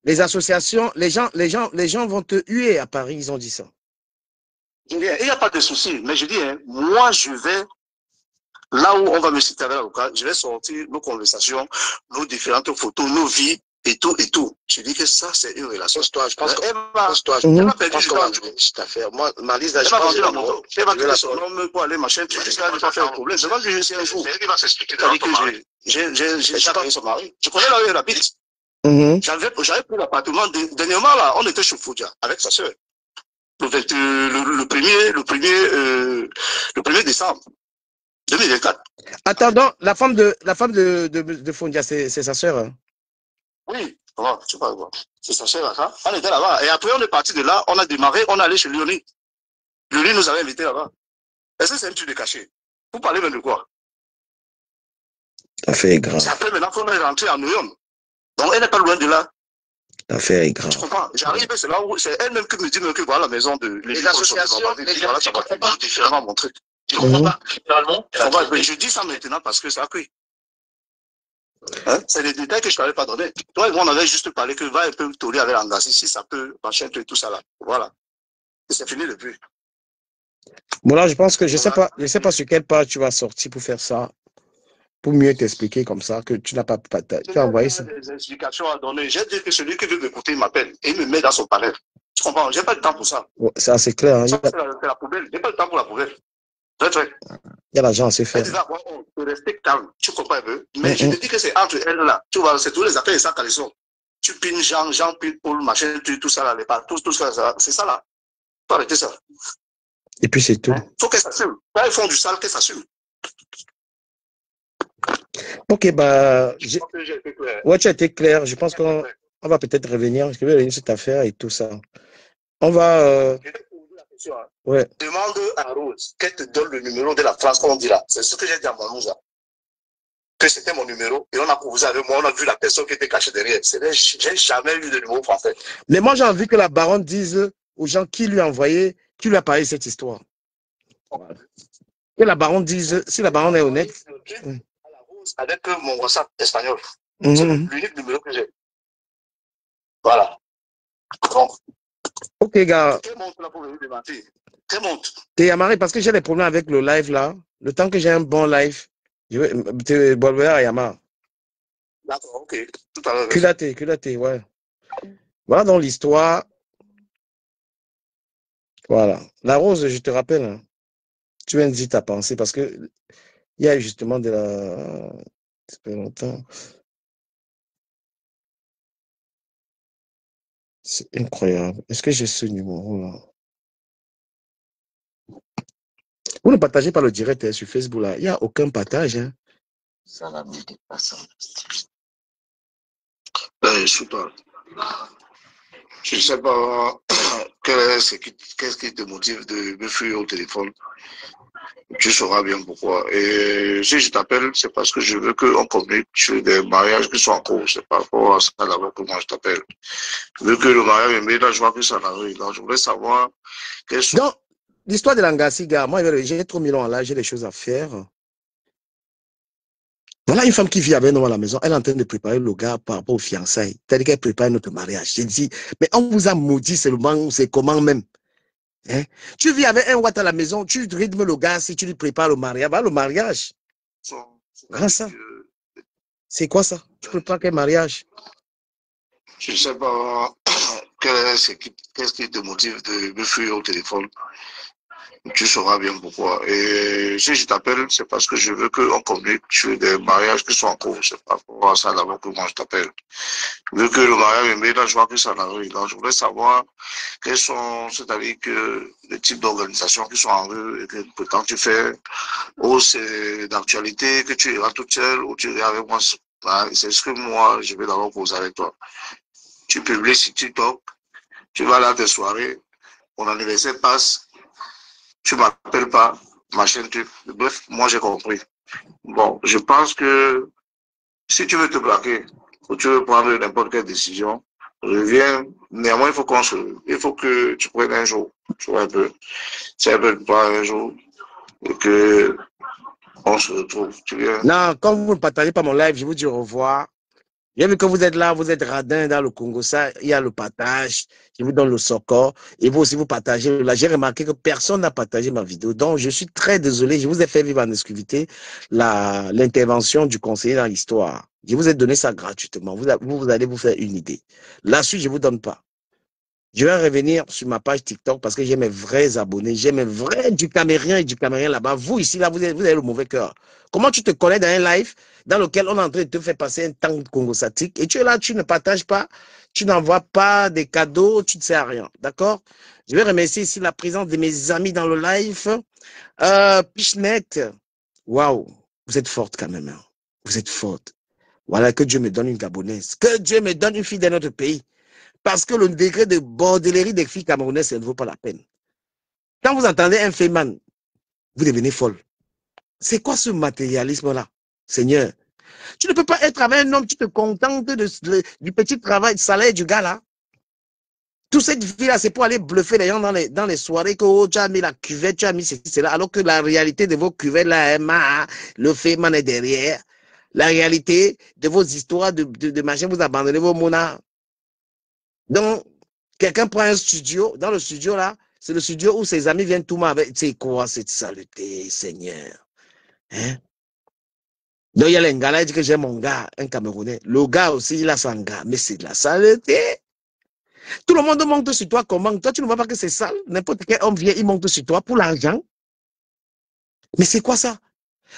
les associations, les gens vont te huer à Paris, ils ont dit ça. Il n'y a pas de souci. Mais je dis, moi, je vais là où on va me citer avec l'avocat, je vais sortir nos conversations, nos différentes photos, nos vies et tout et tout. Je dis que ça, c'est une relation. Je pense que elle m'a perdu cette affaire. Moi, ma liste, elle m'a vendu la moto. Elle m'a donné son nom pour aller machin. Tu sais, elle ne pas faire un problème. Je vais lui dire un jour. C'est elle qui va s'expliquer. C'est-à-dire que j'ai pas son mari. Je connais là où elle habite. J'avais pris l'appartement. Dernièrement, là, on était chez Foudia avec sa soeur. Le 1er décembre 2024. Attends, la femme de Fondia, c'est sa sœur. Hein? Oui, voilà, tu parles quoi. C'est sa sœur là. On était là-bas. Et après, on est parti de là, on a démarré, on est allé chez Lyoni. Lyoni nous avait invités là-bas. Est-ce que c'est un truc de caché? Vous parlez même de quoi? L'affaire est grave. C'est après maintenant qu'on est rentré en Noyon. Donc, elle n'est pas loin de là. L'affaire est grave. Tu comprends? J'arrive, c'est là où c'est elle-même qui me dit que voilà la maison de les associations. Voilà, ça va pas différemment mon truc. Tu comprends pas? Finalement, je dis ça maintenant parce que ça a pris. Hein? C'est des détails que je ne t'avais pas donné. Toi et moi, on avait juste parlé que va un peu tourner avec l'angassi, si ça peut, machin, tout ça là. Voilà. Et c'est fini depuis. Bon, là, je pense que je sais pas sur quelle page tu vas sortir pour faire ça, pour mieux t'expliquer comme ça, que tu n'as pas, tu as envoyé ça. Des explications à donner. J'ai dit que celui qui veut m'écouter, il m'appelle et il me met dans son panel. Tu comprends? J'ai pas le temps pour ça. Ouais, c'est assez clair. Hein? Ça, c'est la poubelle. J'ai pas le temps pour la poubelle. Très, très. Il y a l'argent à se faire. On peut rester calme. Tu comprends un peu? Mais je te dis que c'est entre elles là. Tu vois, c'est tous les affaires et ça, sont. Tu pines Jean pine Paul, machin, tout ça là, les pas, tout ça, c'est ça là. Faut arrêter ça. Et puis c'est tout. Faut qu'elles s'assument. Quand ils font du sale, qu'elles s'assument. Ok, bah. Ouais, tu as été clair. Je pense qu'on va peut-être revenir. Je vais revenir sur cette affaire et tout ça. On va. Ouais. Demande à Rose qu'elle te donne le numéro de la France, comme on dit là. C'est ce que j'ai dit à Manouza. Que c'était mon numéro et on a causé avec moi, on a vu la personne qui était cachée derrière. J'ai jamais eu de numéro français. Mais moi, j'ai envie que la baronne dise aux gens qui lui a envoyé, qui lui a parlé cette histoire. Voilà. Que la baronne dise, si la baronne est honnête. Avec mon WhatsApp espagnol. C'est l'unique numéro que j'ai. Voilà. Bon. Ok, gars. Quelle montre là pour venir démentir? Quelle montre? T'es amarré parce que j'ai des problèmes avec le live là. Le temps que j'ai un bon live, je vais te bolver à Yama. D'accord, ok. Tout à l'heure. Culaté, ouais. Voilà dans l'histoire. Voilà. La rose, je te rappelle, hein, tu viens de dire ta pensée parce que il y a justement de la. Ça fait longtemps. C'est incroyable. Est-ce que j'ai ce numéro là? Vous ne partagez pas le direct hein, sur Facebook là. Il n'y a aucun partage. Hein. Ça va me dépasser. Je sais pas. Je ne sais pas qu'est-ce qui te motive de me fuir au téléphone. Tu sauras bien pourquoi. Et si je t'appelle, c'est parce que je veux qu'on communique sur des mariages qui sont en cours. C'est par rapport à ça d'abord que moi je t'appelle. Je veux que le mariage est mis, là, je vois que ça arrive. Donc, je voulais savoir quels sont. Donc, l'histoire de l'Angassi, gars, moi, j'ai trop mis long là, j'ai des choses à faire. Voilà une femme qui vit avec nous à la maison, elle est en train de préparer le gars par rapport aux fiançailles. C'est-à-dire qu'elle prépare notre mariage. J'ai dit, mais on vous a maudit seulement, c'est comment même? Hein? Tu vis avec un watt à la maison, tu rythmes le gars si tu lui prépares le mariage. Bah, le mariage. Grand ça. C'est quoi ça? Tu prépares quel mariage? Je ne sais pas qu'est-ce qui te motive de me fuir au téléphone. Tu sauras bien pourquoi. Et si je t'appelle, c'est parce que je veux qu'on communique sur des mariages qui sont en cours. C'est par rapport à ça d'abord que moi je t'appelle. Je veux que le mariage est mis, là, je vois que ça arrive. Donc, je voulais savoir quels sont, c'est-à-dire que les types d'organisations qui sont en rue et que quand tu fais, ou c'est d'actualité, que tu iras toute seule ou tu iras avec moi. C'est ce que moi, je vais d'abord poser avec toi. Tu publies sur TikTok, tu vas là tes soirées, mon anniversaire passe, tu m'appelles pas, machin, bref, moi j'ai compris. Bon, je pense que si tu veux te plaquer ou tu veux prendre n'importe quelle décision, reviens. Néanmoins, il faut que tu prennes un jour, tu vois un peu. C'est un peu pas un jour et que on se retrouve. Tu viens. Non, quand vous ne partagez pas mon live, je vous dis au revoir. J'ai vu que vous êtes là, vous êtes radin dans le Congo, ça, il y a le partage, je vous donne le socor, et vous aussi vous partagez. Là, j'ai remarqué que personne n'a partagé ma vidéo, donc je suis très désolé, je vous ai fait vivre en exclusivité l'intervention du conseiller dans l'histoire. Je vous ai donné ça gratuitement, vous allez vous faire une idée. La suite, je ne vous donne pas. Je vais revenir sur ma page TikTok parce que j'ai mes vrais abonnés, j'ai mes vrais du Camérien et du Camérien là-bas. Vous ici, là, vous avez le mauvais cœur. Comment tu te connais dans un live dans lequel on est en train de te faire passer un temps congosatique et tu es là, tu ne partages pas, tu n'envoies pas des cadeaux, tu ne sais à rien. D'accord? Je vais remercier ici la présence de mes amis dans le live. Pichnette, waouh, vous êtes forte quand même. Hein. Vous êtes forte. Voilà, que Dieu me donne une Gabonaise. Que Dieu me donne une fille de notre pays. Parce que le degré de bordellerie des filles camerounaises, ça ne vaut pas la peine. Quand vous entendez un féman, vous devenez folle. C'est quoi ce matérialisme-là, Seigneur? Tu ne peux pas être avec un homme, tu te contentes du petit travail, du salaire du gars là. Toute cette vie-là, c'est pour aller bluffer les gens dans les soirées que oh, tu as mis la cuvette, tu as mis ceci, cela, alors que la réalité de vos cuvettes là, le féman est derrière. La réalité de vos histoires de machin, vous abandonnez vos monas. Donc, quelqu'un prend un studio, dans le studio là, c'est le studio où ses amis viennent tout mal avec. C'est quoi cette saleté, Seigneur? Hein? Donc, il y a un gars là, il dit que j'ai mon gars, un Camerounais. Le gars aussi, il a son gars, mais c'est de la saleté. Tout le monde monte sur toi comment? Toi, tu ne vois pas que c'est sale? N'importe quel homme vient, il monte sur toi pour l'argent. Mais c'est quoi ça?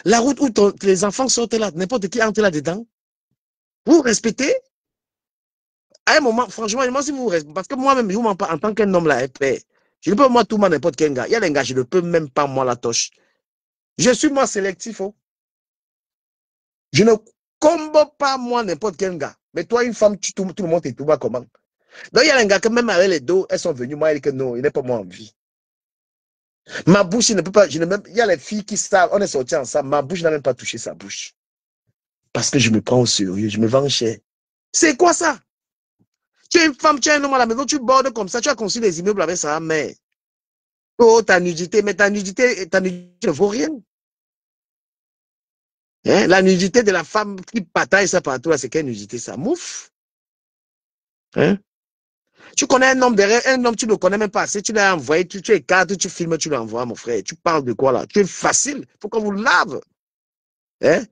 La route où les enfants sortent là, n'importe qui entre là-dedans. Vous respectez? À un moment, franchement, moi, si vous respectez, parce que moi-même, je vous mens pas, en tant qu'un homme là, épais, je ne peux moi tout moi n'importe quel gars. Il y a des gars, je ne peux même pas moi la touche. Je suis moi sélectif. Oh. Je ne combo pas moi n'importe quel gars. Mais toi, une femme, tout le monde te trouve comment? Donc il y a un gars que même avec les dos, elles sont venues, moi, elle dit que non, il n'est pas moi en vie. Ma bouche, il ne peut pas, il y a les filles qui savent, on est sortis ensemble, ma bouche n'a même pas touché sa bouche. Parce que je me prends au sérieux, je me vends cher. C'est quoi ça? Tu es une femme, tu es un homme à la maison, tu bordes comme ça, tu as construit des immeubles avec sa mère. Oh, ta nudité, mais ta nudité ne vaut rien. Hein? La nudité de la femme qui bataille ça partout, c'est quelle nudité ça? Mouf. Hein? Tu connais un homme derrière, un homme, tu ne le connais même pas assez, tu l'as envoyé, tu écartes, tu filmes, tu l'envoies, mon frère. Tu parles de quoi là? Tu es facile, il faut qu'on vous lave. Hein?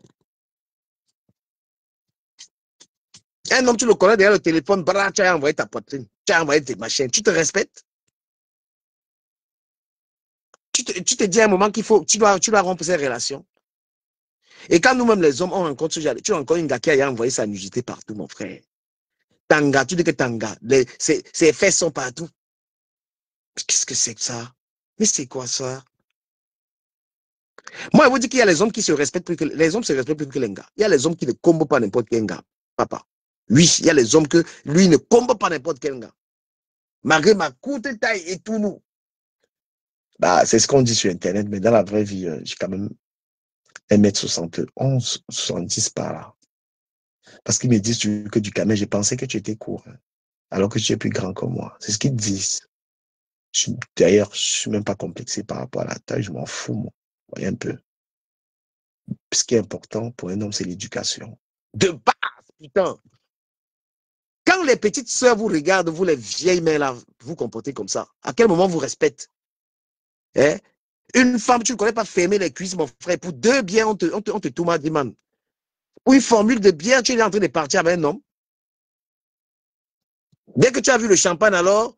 Un homme, tu le connais derrière le téléphone, bra, tu as envoyé ta poitrine, tu as envoyé tes machines, tu te respectes? Tu te dis à un moment qu'il faut, tu dois rompre ces relations. Et quand nous-mêmes les hommes, on rencontre ce genre, tu as encore une gars qui a envoyé sa nudité partout, mon frère. Tanga, tu dis que Tanga, ses fesses sont partout. Qu'est-ce que c'est que ça? Mais c'est quoi ça? Moi, je vous dis qu'il y a les hommes qui se respectent plus que les hommes se respectent plus que les gars. Il y a les hommes qui ne combent pas n'importe quel gars. Papa. Oui, il y a les hommes que lui ne combat pas n'importe quel gars. Malgré ma courte taille et tout nous. Bah, c'est ce qu'on dit sur Internet, mais dans la vraie vie, j'ai quand même 1m71, 70 par là. Parce qu'ils me disent que du camé, j'ai pensé que tu étais court, hein, alors que tu es plus grand que moi. C'est ce qu'ils disent. D'ailleurs, je suis même pas complexé par rapport à la taille, je m'en fous, moi. Voyez un peu. Ce qui est important pour un homme, c'est l'éducation. De base, putain. Quand les petites sœurs vous regardent, vous les vieilles mères là, vous comportez comme ça. À quel moment vous respectez? Hein? Une femme, tu ne connais pas fermer les cuisses, mon frère. Pour 2 bières, on te tout m'a dit, man. Pour une formule de bière, tu es en train de partir avec un homme. Dès que tu as vu le champagne, alors,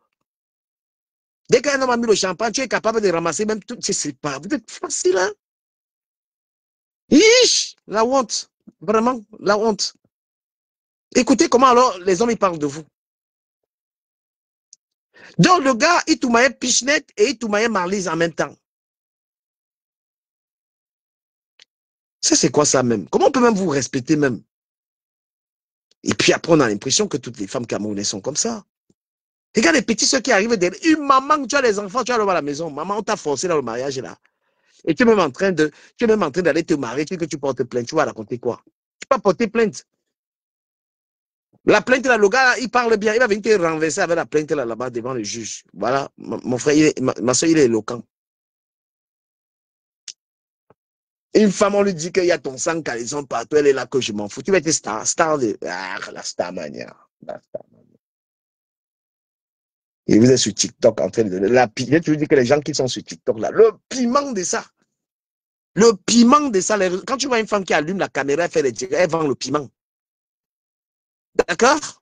dès qu'un homme a mis le champagne, tu es capable de ramasser même tout. C'est pas, vous êtes facile, hein? Ish, la honte. Vraiment, la honte. Écoutez comment alors les hommes ils parlent de vous. Donc le gars, il toumaille Pichnet et il toumaille Marlise en même temps. Ça, c'est quoi ça même? Comment on peut même vous respecter même? Et puis après, on a l'impression que toutes les femmes camerounaises sont comme ça. Regarde les petits ceux qui arrivent derrière. Une maman, tu as les enfants, tu as le à la maison. Maman, on t'a forcé dans le mariage là. Et tu es même en train d'aller te marier, que tu portes plainte. Tu vas raconter quoi? Tu vas porter plainte. La plainte là, le gars, il parle bien. Il va venir te renverser avec la plainte là-bas devant le juge. Voilà, mon frère, ma soeur, il est éloquent. Une femme, on lui dit qu'il y a ton sang calaison partout, elle est là que je m'en fous. Tu vas être star de. Ah, la star mania. La star mania. Et vous êtes sur TikTok en train de. Je te dis que les gens qui sont sur TikTok là, le piment de ça. Le piment de ça. Quand tu vois une femme qui allume la caméra, elle fait les directs, elle vend le piment. D'accord?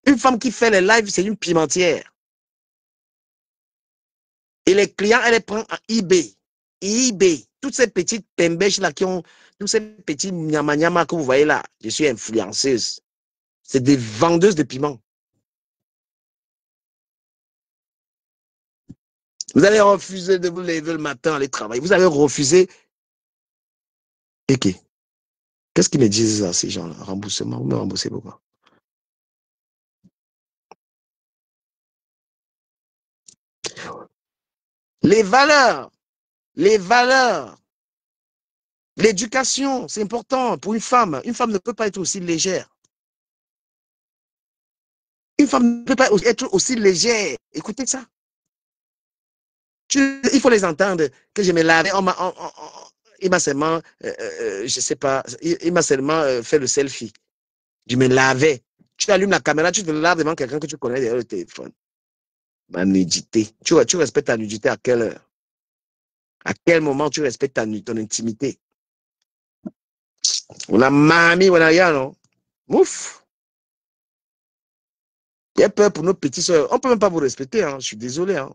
Une femme qui fait les lives, c'est une pimentière. Et les clients, elle les prend en eBay. eBay. Toutes ces petites pembèches là qui ont. Tous ces petits nyama que vous voyez là, je suis influenceuse. C'est des vendeuses de piments. Vous allez refuser de vous lever le matin, aller travailler. Vous avez refusé. Et qu'est-ce qu'ils me disent à ces gens-là? Remboursement. Vous me remboursez pourquoi? Les valeurs, l'éducation, c'est important pour une femme. Une femme ne peut pas être aussi légère. Une femme ne peut pas être aussi légère. Écoutez ça. Il faut les entendre. Que je me lavais, il m'a seulement, je sais pas, il m'a seulement fait le selfie. Je me lavais. Tu allumes la caméra, tu te laves devant quelqu'un que tu connais derrière le téléphone. Ma nudité. Tu respectes ta nudité à quelle heure? À quel moment tu respectes ton intimité? On a mamie, on a rien, non? Ouf! Il y a peur pour nos petites soeurs. On ne peut même pas vous respecter, hein. Je suis désolé. Hein.